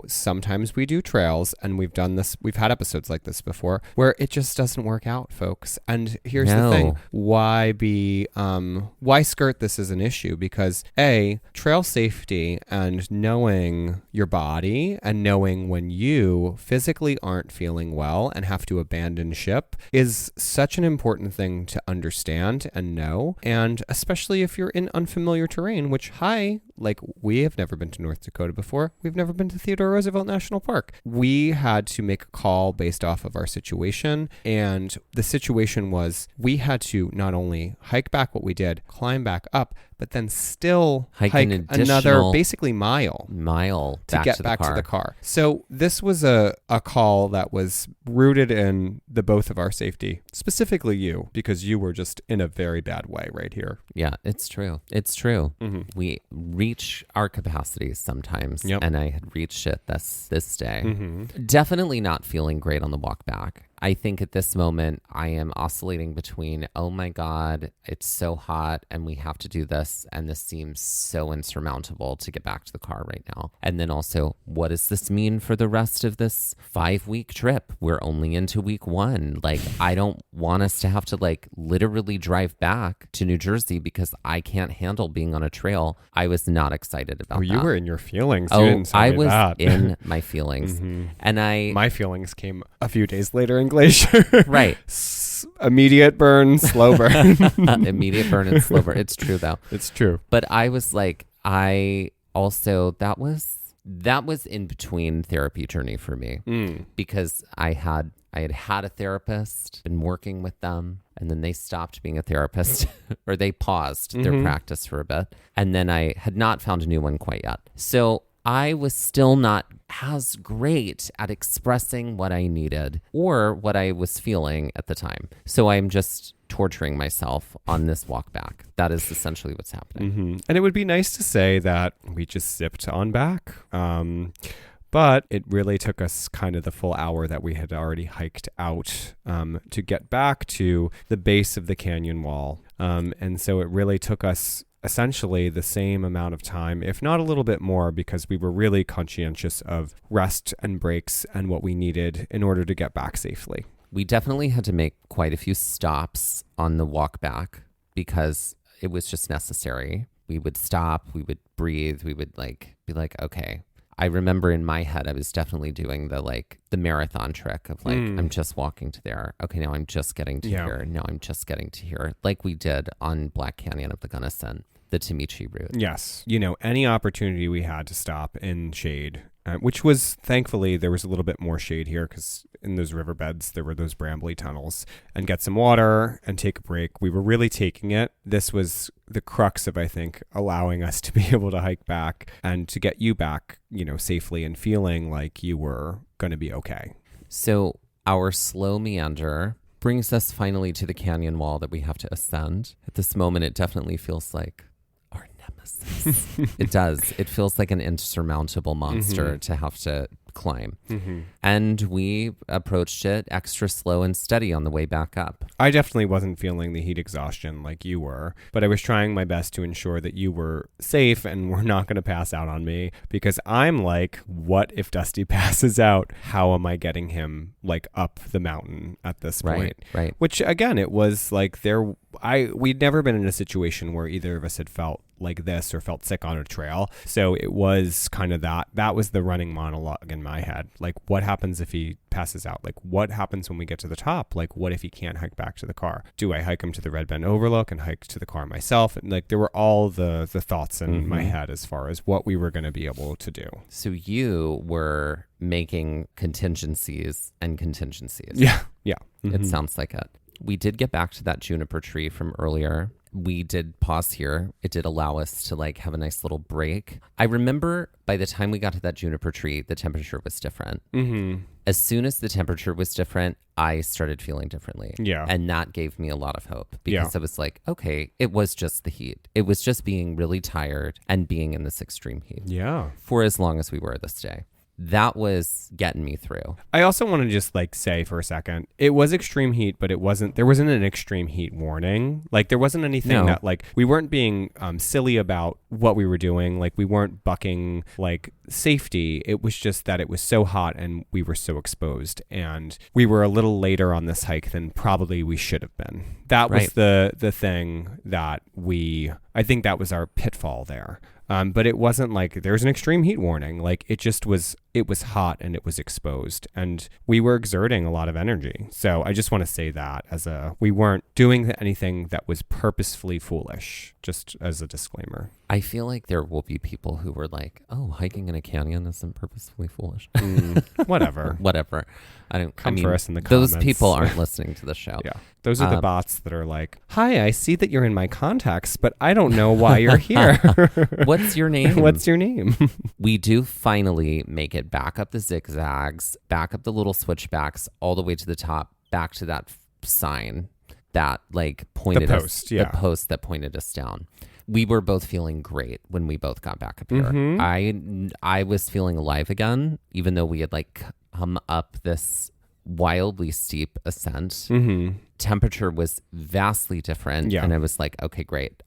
sometimes we do trails and we've done this. We've had episodes like this before where it just doesn't work out, folks. And here's the thing. Why skirt this as an issue? Because trail safety and knowing your body and knowing when you physically aren't feeling well and have to abandon ship is such an important thing to understand and know. And especially if you're in unfamiliar terrain, which we have never been to North Dakota before. We've never been to Theodore Roosevelt National Park. We had to make a call based off of our situation. And the situation was we had to not only hike back what we did, climb back up, but then still hike another basically mile to get back to the car. So this was a call that was rooted in the both of our safety, specifically you, because you were just in a very bad way right here.
Yeah, it's true. It's true. We reach our capacities sometimes, and I had reached it this day. Definitely not feeling great on the walk back. I think at this moment, I am oscillating between, oh my God, it's so hot and we have to do this. And this seems so insurmountable to get back to the car right now. And then also, what does this mean for the rest of this 5-week trip? We're only into week 1. Like, I don't want us to have to literally drive back to New Jersey because I can't handle being on a trail. I was not excited about that.
You were in your feelings.
I was in my feelings. And
my feelings came a few days later in Glacier.
Right.
Immediate burn, slow burn.
Immediate burn and slow burn. It's true though.
It's true.
But I was like, that was in between therapy journey for me because I had a therapist, been working with them, and then they stopped being a therapist or they paused their practice for a bit. And then I had not found a new one quite yet. So I was still not as great at expressing what I needed or what I was feeling at the time. So I'm just torturing myself on this walk back. That is essentially what's happening.
And it would be nice to say that we just zipped on back. But it really took us kind of the full hour that we had already hiked out to get back to the base of the canyon wall. And so it really took us essentially the same amount of time, if not a little bit more, because we were really conscientious of rest and breaks and what we needed in order to get back safely.
We definitely had to make quite a few stops on the walk back because it was just necessary. We would stop, we would breathe, we would be like, okay. I remember in my head, I was definitely doing the marathon trick of I'm just walking to there. Okay, now I'm just getting to here. Now I'm just getting to here. Like we did on Black Canyon of the Gunnison, the Tamichi route.
Yes. Any opportunity we had to stop in shade, which was, thankfully, there was a little bit more shade here because in those riverbeds, there were those brambly tunnels, and get some water and take a break. We were really taking it. This was the crux of, I think, allowing us to be able to hike back and to get you back, safely and feeling like you were going to be okay.
So our slow meander brings us finally to the canyon wall that we have to ascend. At this moment, it definitely feels like our nemesis. It does. It feels like an insurmountable monster to have to climb. And we approached it extra slow and steady on the way back up.
I definitely wasn't feeling the heat exhaustion like you were, but I was trying my best to ensure that you were safe and were not going to pass out on me, because I'm like, what if Dusty passes out? How am I getting him up the mountain at this point?
Right.
Which again, it was we'd never been in a situation where either of us had felt like this or felt sick on a trail. So it was kind of that was the running monologue in my head. What happens if he passes out? What happens when we get to the top? What if he can't hike back to the car? Do I hike him to the Red Bend Overlook and hike to the car myself? And there were all the thoughts in my head as far as what we were going to be able to do.
So you were making contingencies and contingencies.
Yeah.
It sounds like it. We did get back to that juniper tree from earlier. We did pause here. It did allow us to have a nice little break. I remember by the time we got to that juniper tree, the temperature was different. As soon as the temperature was different, I started feeling differently.
Yeah.
And that gave me a lot of hope because I was like, okay, it was just the heat. It was just being really tired and being in this extreme heat.
Yeah.
For as long as we were this day. That was getting me through.
I also want to just say for a second, it was extreme heat, but there wasn't an extreme heat warning. There wasn't anything that we weren't being silly about what we were doing. We weren't bucking safety. It was just that it was so hot and we were so exposed, and we were a little later on this hike than probably we should have been. That was the thing that I think that was our pitfall there. But it wasn't there was an extreme heat warning. It was hot and it was exposed, and we were exerting a lot of energy. So I just want to say that we weren't doing anything that was purposefully foolish, just as a disclaimer.
I feel like there will be people who were like, oh, hiking in a canyon isn't purposefully foolish.
Whatever.
Come
for us in the comments.
Those people aren't listening to the show.
Yeah. Those are the bots that are like, hi, I see that you're in my contacts, but I don't know why you're here.
What's your name?
What's your name?
We do finally make it back up the zigzags, back up the little switchbacks, all the way to the top, back to that sign that pointed the post that pointed us down. We were both feeling great when we both got back up here. I was feeling alive again, even though we had come up this wildly steep ascent. Temperature was vastly different. And I was like, okay, great.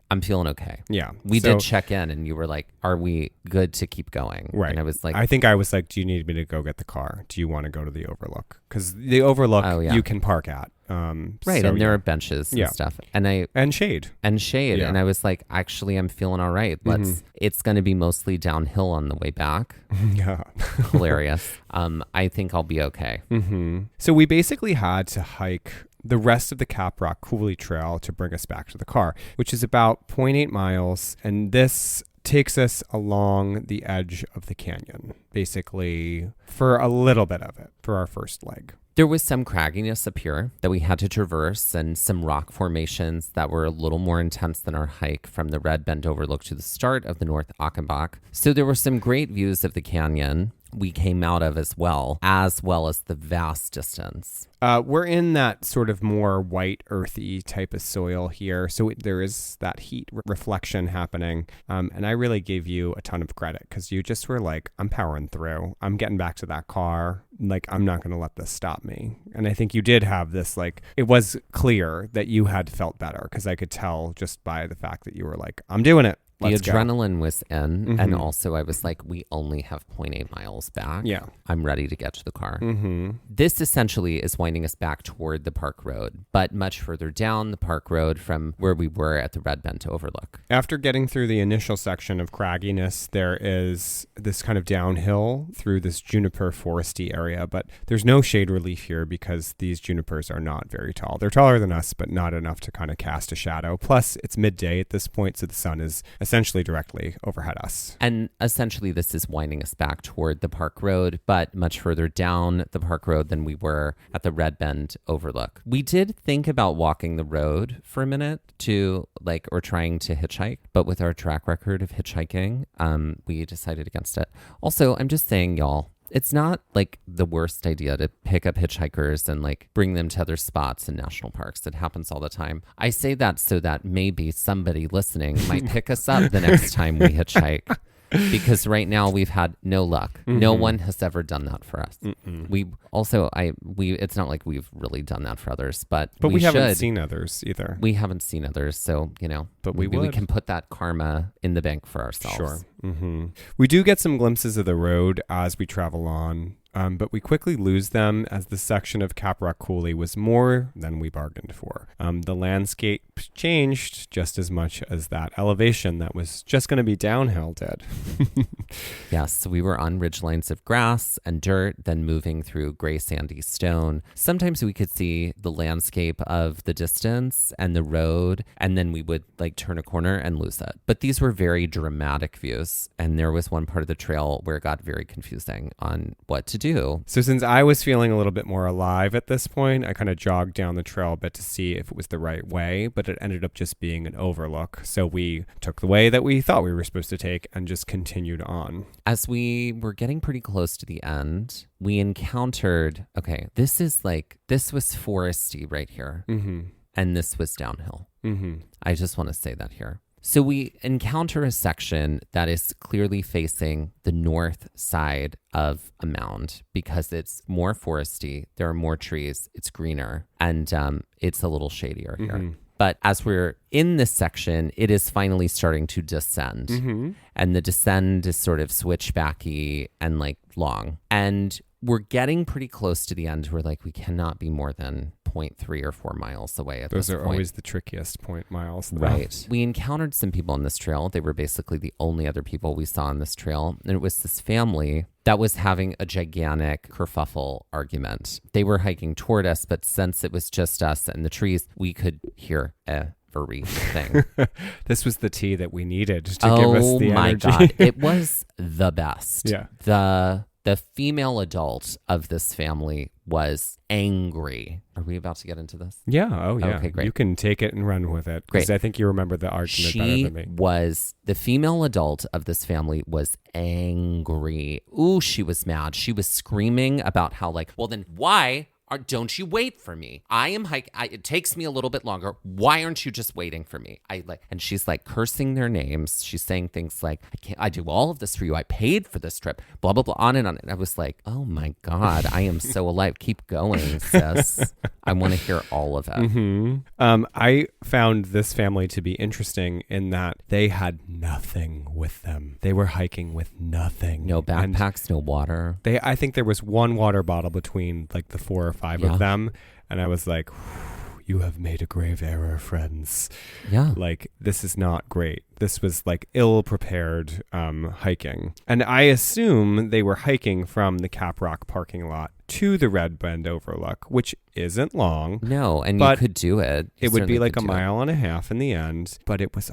I'm feeling okay.
Yeah.
We did check in and you were like, are we good to keep going?
Right.
And I was like,
I think I was like, do you need me to go get the car? Do you want to go to the overlook? Because the overlook you can park at.
Right. And there are benches and stuff.
And shade. Yeah.
And I was like, actually, I'm feeling all right. It's going to be mostly downhill on the way back.
Yeah.
Hilarious. I think I'll be okay.
So we basically had to hike the rest of the Caprock Coulee Trail to bring us back to the car, which is about 0.8 miles. And this takes us along the edge of the canyon, basically for a little bit of it for our first leg.
There was some cragginess up here that we had to traverse and some rock formations that were a little more intense than our hike from the Red Bend Overlook to the start of the North Achenbach. So there were some great views of the canyon we came out of as well as the vast distance.
We're in that sort of more white, earthy type of soil here. So there is that heat reflection happening. And I really gave you a ton of credit because you just were like, I'm powering through. I'm getting back to that car. Like, I'm not going to let this stop me. And I think you did have this, like, it was clear that you had felt better because I could tell just by the fact that you were like, I'm doing it. Let's
the adrenaline was in, and also I was like, we only have 0.8 miles back.
Yeah.
I'm ready to get to the car. This essentially is winding us back toward the park road, but much further down the park road from where we were at the Red Bend Overlook.
After getting through the initial section of cragginess, there is this kind of downhill through this juniper foresty area, but there's no shade relief here because these junipers are not very tall. They're taller than us, but not enough to kind of cast a shadow. Plus, it's midday at this point, so the sun is essentially directly overhead us.
And essentially this is winding us back toward the park road, but much further down the park road than we were at the Red Bend Overlook. We did think about walking the road for a minute or trying to hitchhike, but with our track record of hitchhiking, we decided against it. Also, I'm just saying, y'all, it's not like the worst idea to pick up hitchhikers and like bring them to other spots in national parks. It happens all the time. I say that so that maybe somebody listening might pick us up the next time we hitchhike. Because right now we've had no luck. No one has ever done that for us. It's not like we've really done that for others, but
we haven't seen others either.
We haven't seen others, so but we can put that karma in the bank for ourselves.
Sure. We do get some glimpses of the road as we travel on. But we quickly lose them as the section of Caprock Coulee was more than we bargained for. The landscape changed just as much as that elevation that was just going to be downhill did.
Yes, we were on ridgelines of grass and dirt, then moving through gray sandy stone. Sometimes we could see the landscape of the distance and the road, and then we would like turn a corner and lose it. But these were very dramatic views, and there was one part of the trail where it got very confusing on what to do.
So since I was feeling a little bit more alive at this point, I kind of jogged down the trail a bit to see if it was the right way, but it ended up just being an overlook. So we took the way that we thought we were supposed to take and just continued on.
As we were getting pretty close to the end, we encountered, this was foresty right here, and this was downhill. I just want to say that here. So we encounter a section that is clearly facing the north side of a mound because it's more foresty, there are more trees, it's greener, and it's a little shadier here. But as we're in this section, it is finally starting to descend. And the descend is sort of switchbacky and like long. And we're getting pretty close to the end. We're like, we cannot be more than 0.3 or 4 miles away at this point.
Those are always the trickiest point miles. Though.
Right. We encountered some people on this trail. They were basically the only other people we saw on this trail. And it was this family that was having a gigantic kerfuffle argument. They were hiking toward us, but since it was just us and the trees, we could hear everything.
This was the tea that we needed to give us the energy. Oh my
God. It was the best.
Yeah.
The female adult of this family was angry. Are we about to get into this?
Yeah. Oh, yeah.
Okay, great.
You can take it and run with it. Because I think you remember the argument better than me.
The female adult of this family was angry. Ooh, she was mad. She was screaming about how well, then why don't you wait for me? I am hiking. It takes me a little bit longer. Why aren't you just waiting for me? And she's cursing their names. She's saying things like, I do all of this for you. I paid for this trip, blah, blah, blah, on and on. And I was like, oh my God, I am so alive. Keep going, sis. I want to hear all of it.
I found this family to be interesting in that they had nothing with them. They were hiking with nothing.
No backpacks, no water.
I think there was one water bottle between the 4 or 5 of them. And I was like, you have made a grave error, friends.
Yeah.
This is not great. This was like ill-prepared hiking. And I assume they were hiking from the Caprock parking lot to the Red Bend Overlook, which isn't long.
No, and
but
you could do it.
It would be like a mile and a half in the end, but it was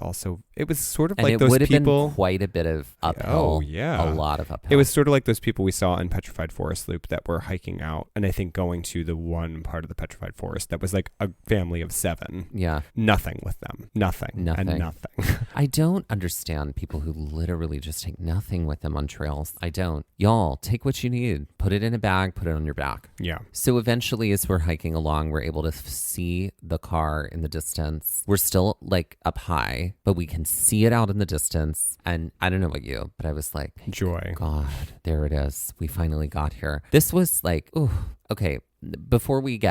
sort of
and
like
it
those
would have
people.
been quite a bit of uphill.
Oh, yeah.
A lot of uphill.
It was sort of like those people we saw in Petrified Forest Loop that were hiking out, and I think going to the one part of the Petrified Forest that was like a family of 7.
Yeah.
Nothing with them. Nothing. And nothing.
I don't understand people who literally just take nothing with them on trails. I don't. Y'all, take what you need. Put it in a bag, put it on your back.
Yeah.
So eventually, as we're hiking along, we're able to see the car in the distance. We're still like up high, but we can see it out in the distance. And I don't know about you, but I was like,
joy.
God, there it is. We finally got here. This was like, ooh, okay. Before we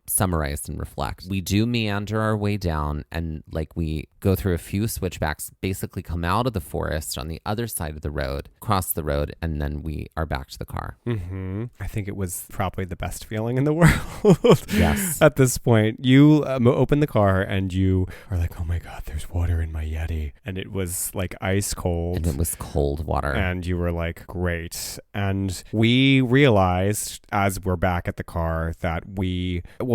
summarize and reflect, we do meander our way down and like we go through a few switchbacks, basically come out of the forest on the other side of the road, cross the road, and then we are back to the car.
Mm-hmm. I think it was probably the best feeling in the world.
Yes.
At this point, you open the car and you are like, oh my God, there's water in my Yeti. And it was like ice cold.
And it was cold water.
And you were like, great. And we realized as we're back at the car that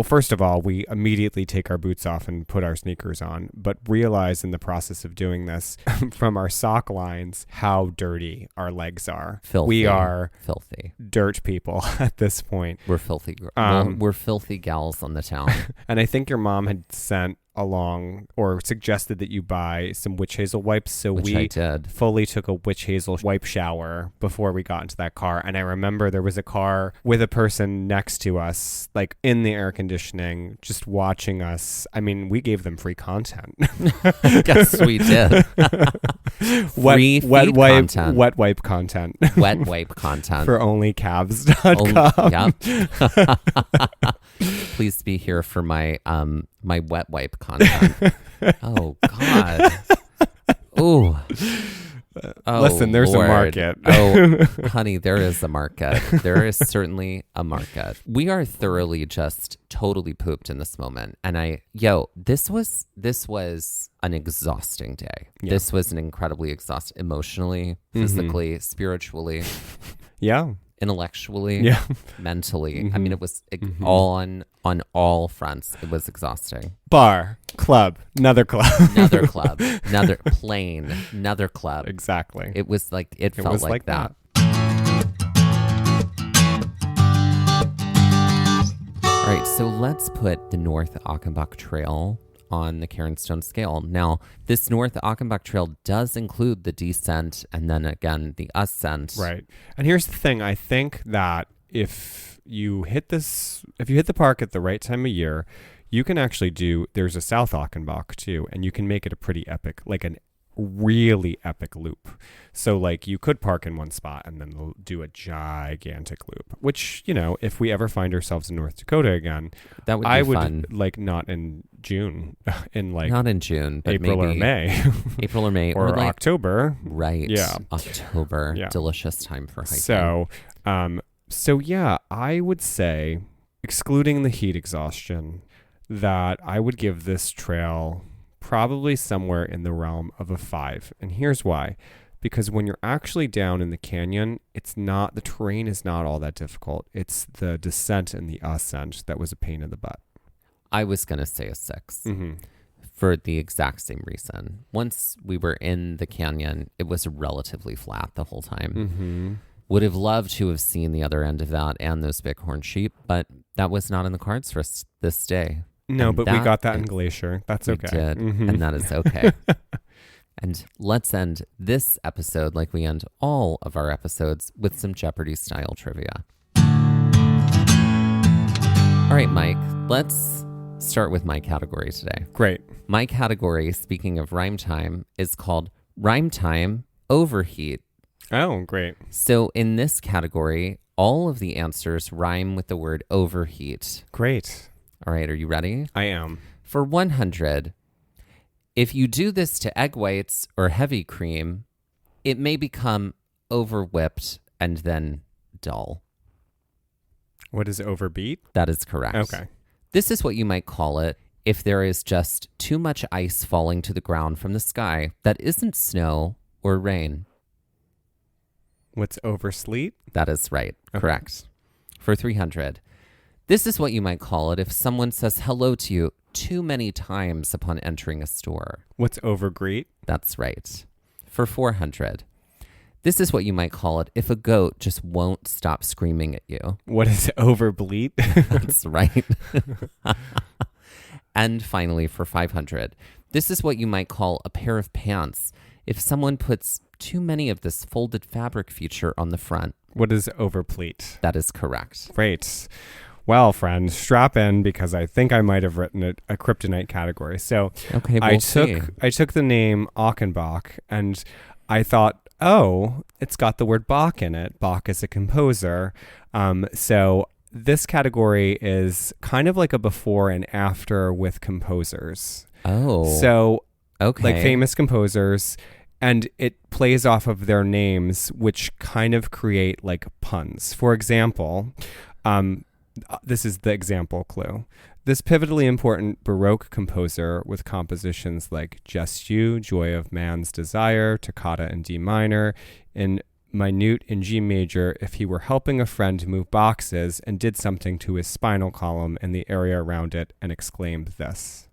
first of all, we immediately take our boots off and put our sneakers on, but realize in the process of doing this from our sock lines how dirty our legs are.
Filthy.
We are
filthy
dirt people at this point.
We're filthy. We're filthy gals on the town.
And I think your mom had sent along or suggested that you buy some witch hazel wipes, so
Which
we
I did.
fully took a witch hazel wipe shower before we got into that car. And I remember there was a car with a person next to us, like in the air conditioning, just watching us. I mean, we gave them free content.
Yes, we did. Wet wipe content.
Wet wipe content.
Wet wipe content.
For onlycavs.com.
Yep. Please be here for my my wet wipe content. Oh God. Ooh. Oh,
listen, there's
Lord.
a market.
Oh, honey, there is a market. There is certainly a market. We are thoroughly just totally pooped in this moment. And this was an exhausting day.
Yeah.
This was an incredibly exhausting, emotionally, physically, spiritually.
Yeah.
Intellectually,
yeah,
mentally.
Mm-hmm.
I mean, it was all on all fronts. It was exhausting.
Bar, club, another club,
another club, another plane, another club.
Exactly.
It was like it felt like that. All right, so let's put the North Achenbach Trail on the Cairnstone scale. Now, this North Achenbach Trail does include the descent and then again the ascent.
Right. And here's the thing. I think that if you hit the park at the right time of year, you can actually there's a South Achenbach too, and you can make it a pretty epic, like an really epic loop. So like you could park in one spot and then do a gigantic loop, which, if we ever find ourselves in North Dakota again,
that would be fun.
Like not in June,
not in June, but
April
maybe
or May.
April or May
or
like,
October.
Right.
Yeah.
October.
Yeah.
Delicious time for hiking.
So yeah, I would say, excluding the heat exhaustion, that I would give this trail probably somewhere in the realm of a 5. And here's why. Because when you're actually down in the canyon, the terrain is not all that difficult. It's the descent and the ascent that was a pain in the butt.
I was going to say a 6
mm-hmm.
for the exact same reason. Once we were in the canyon, it was relatively flat the whole time.
Mm-hmm.
Would have loved to have seen the other end of that and those bighorn sheep, but that was not in the cards for us this day.
No,
and
but we got that in Glacier. That's okay.
We did,
mm-hmm.
and that is okay. And let's end this episode like we end all of our episodes with some Jeopardy-style trivia. All right, Mike, let's start with my category today.
Great.
My category, speaking of rhyme time, is called Rhyme Time Overheat.
Oh, great.
So in this category, all of the answers rhyme with the word overheat.
Great.
All right, are you ready?
I am.
For 100, if you do this to egg whites or heavy cream, it may become over-whipped and then dull.
What is overbeat?
That is correct.
Okay.
This is what you might call it if there is just too much ice falling to the ground from the sky that isn't snow or rain.
What's oversleet?
That is right.
Okay.
Correct. For 300. This is what you might call it if someone says hello to you too many times upon entering a store.
What's overgreet?
That's right. For 400. This is what you might call it if a goat just won't stop screaming at you.
What is overbleat?
That's right. And finally, for 500, this is what you might call a pair of pants if someone puts too many of this folded fabric feature on the front.
What is overpleat?
That is correct.
Great. Well, friends, strap in because I think I might have written a kryptonite category. So
Okay,
I took the name Achenbach and I thought, oh, it's got the word Bach in it. Bach is a composer. So this category is kind of like a before and after with composers.
Oh.
So
okay.
like famous composers, and it plays off of their names, which kind of create like puns. For example, this is the example clue. This pivotally important Baroque composer with compositions like Just You, Joy of Man's Desire, Toccata in D minor, in minute in G major, if he were helping a friend move boxes and did something to his spinal column and the area around it and exclaimed this.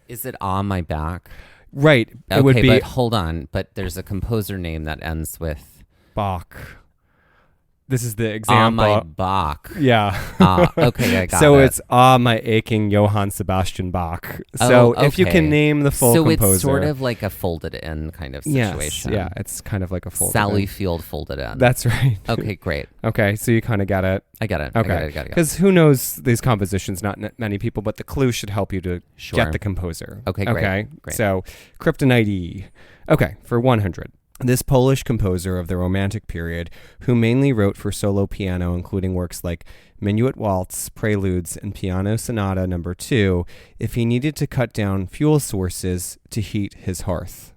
Is it on my back?
Right.
Okay,
It would be
but hold on. But there's a composer name that ends with
Bach. This is the
on
example.
my Bach.
Yeah.
Okay, I got
so
it.
it's my aching Johann Sebastian Bach. So if you can
okay.
name the full
so
composer.
it's sort of like a folded in kind of situation.
Yes, yeah, it's kind of like a folded
Sally
in.
Field folded in.
That's right.
Okay, great.
Okay, so you kind of get it.
I got it.
Okay.
I got it.
Because who knows these compositions? Not many people, but the clue should help you to
Sure.
get the composer.
Okay, great.
Okay,
Great.
so Kryptonite. Okay, for 100. This Polish composer of the Romantic period, who mainly wrote for solo piano, including works like Minuet Waltz, Preludes, and Piano Sonata No. 2, if he needed to cut down fuel sources to heat his hearth.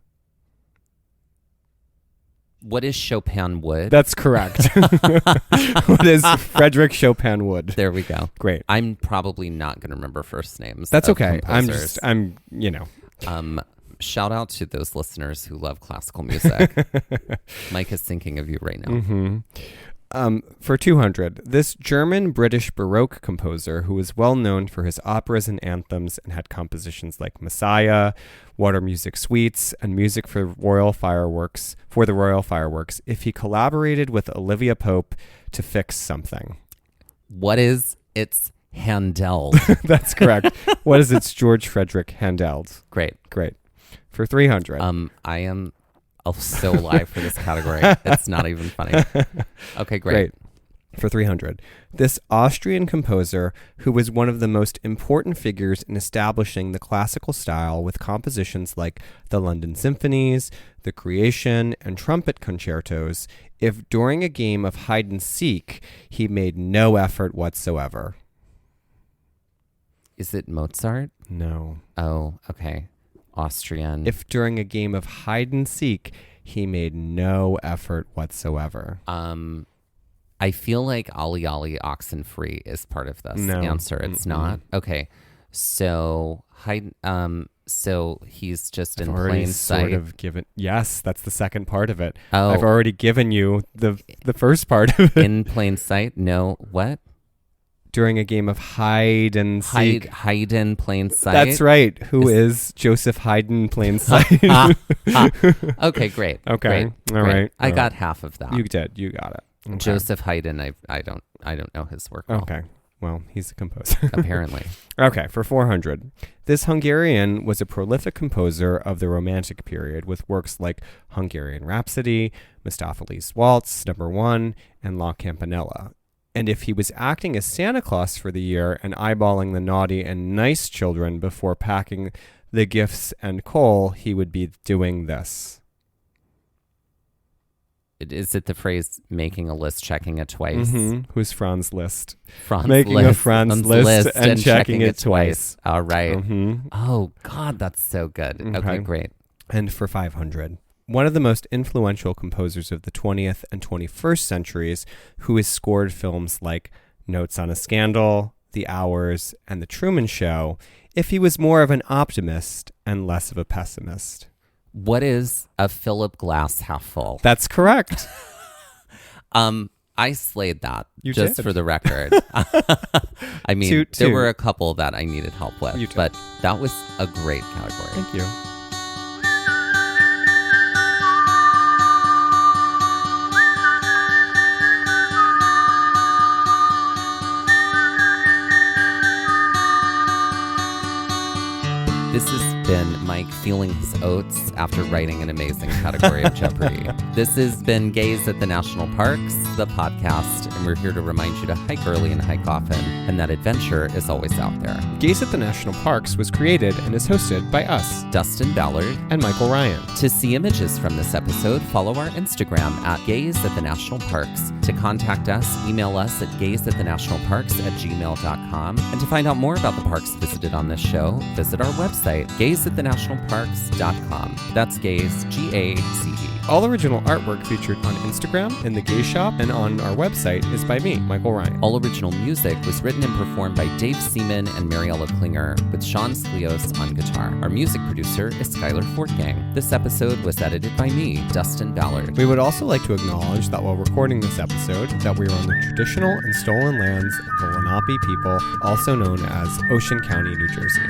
What is Chopin wood?
That's correct. What is Frederick Chopin wood?
There we go.
Great.
I'm probably not going to remember first names.
That's
of
okay.
composers.
I'm.
Shout out to those listeners who love classical music. Mike is thinking of you right now.
Mm-hmm. For 200, this German-British Baroque composer who is well known for his operas and anthems and had compositions like Messiah, Water Music Suites, and music for the Royal Fireworks, if he collaborated with Olivia Pope to fix something.
What is it's Handel?
That's correct. What is it's George Frederick Handel?
Great.
For 300.
I am so alive for this category. It's not even funny. Okay, great.
For 300. This Austrian composer, who was one of the most important figures in establishing the classical style with compositions like the London Symphonies, the Creation, and trumpet concertos, if during a game of hide and seek, he made no effort whatsoever.
Is it Mozart?
No.
Oh, okay. Austrian.
If during a game of hide and seek, he made no effort whatsoever.
I feel like Ali Ali Oxenfree is part of this answer. It's not. Okay. So so he's just in plain sight.
Sort of given. Yes, that's the second part of it.
Oh.
I've already given you the first part of it.
In plain sight? No. What?
During a game of hide and seek.
Hide in plain sight.
That's right. Who is Joseph Haydn plain sight?
Okay, great.
Okay.
Great.
All right.
I got half of that.
You did. You got it. Okay.
Joseph Haydn, I don't know his work well.
Okay. Well, he's a composer.
Apparently.
Okay, for 400. This Hungarian was a prolific composer of the Romantic period with works like Hungarian Rhapsody, Mistopheles' Waltz, No. 1, and La Campanella. And if he was acting as Santa Claus for the year and eyeballing the naughty and nice children before packing the gifts and coal, he would be doing this.
Is it the phrase making a list, checking it twice?
Mm-hmm. Who's Franz Liszt?
Making
a Franz Liszt and checking it twice.
All right.
Mm-hmm.
Oh, God, that's so good. Okay, great.
And for 500. One of the most influential composers of the 20th and 21st centuries who has scored films like notes on a scandal, the hours, and the Truman Show if he was more of an optimist and less of a pessimist.
What is a Philip Glass half full?
That's correct.
I slayed that,
You
just
did.
for the record. I mean,
Toot,
there
toot.
were a couple that I needed help with,
You did.
but that was a great category.
Thank you.
This has been Mike feeling his oats after writing an amazing category of Jeopardy. This has been Gaze at the National Parks, the podcast, and we're here to remind you to hike early and hike often, and that adventure is always out there.
Gaze at the National Parks was created and is hosted by us,
Dustin Ballard.
and Michael Ryan.
To see images from this episode, follow our Instagram at Gaze at the National Parks. To contact us, email us at gazeatthenationalparks@gmail.com. And to find out more about the parks visited on this show, visit our website, gazeatthenationalparks.com. That's Gaze, G-A-Z-E.
All original artwork featured on Instagram, in the Gaze Shop, and on our website is by me, Michael Ryan.
All original music was written and performed by Dave Seaman and Mariella Klinger, with Sean Sklios on guitar. Our music producer is Skyler Fortgang. This episode was edited by me, Dustin Ballard.
We would also like to acknowledge that while recording this episode, that we are on the traditional and stolen lands of the Lenape people, also known as Ocean County, New Jersey.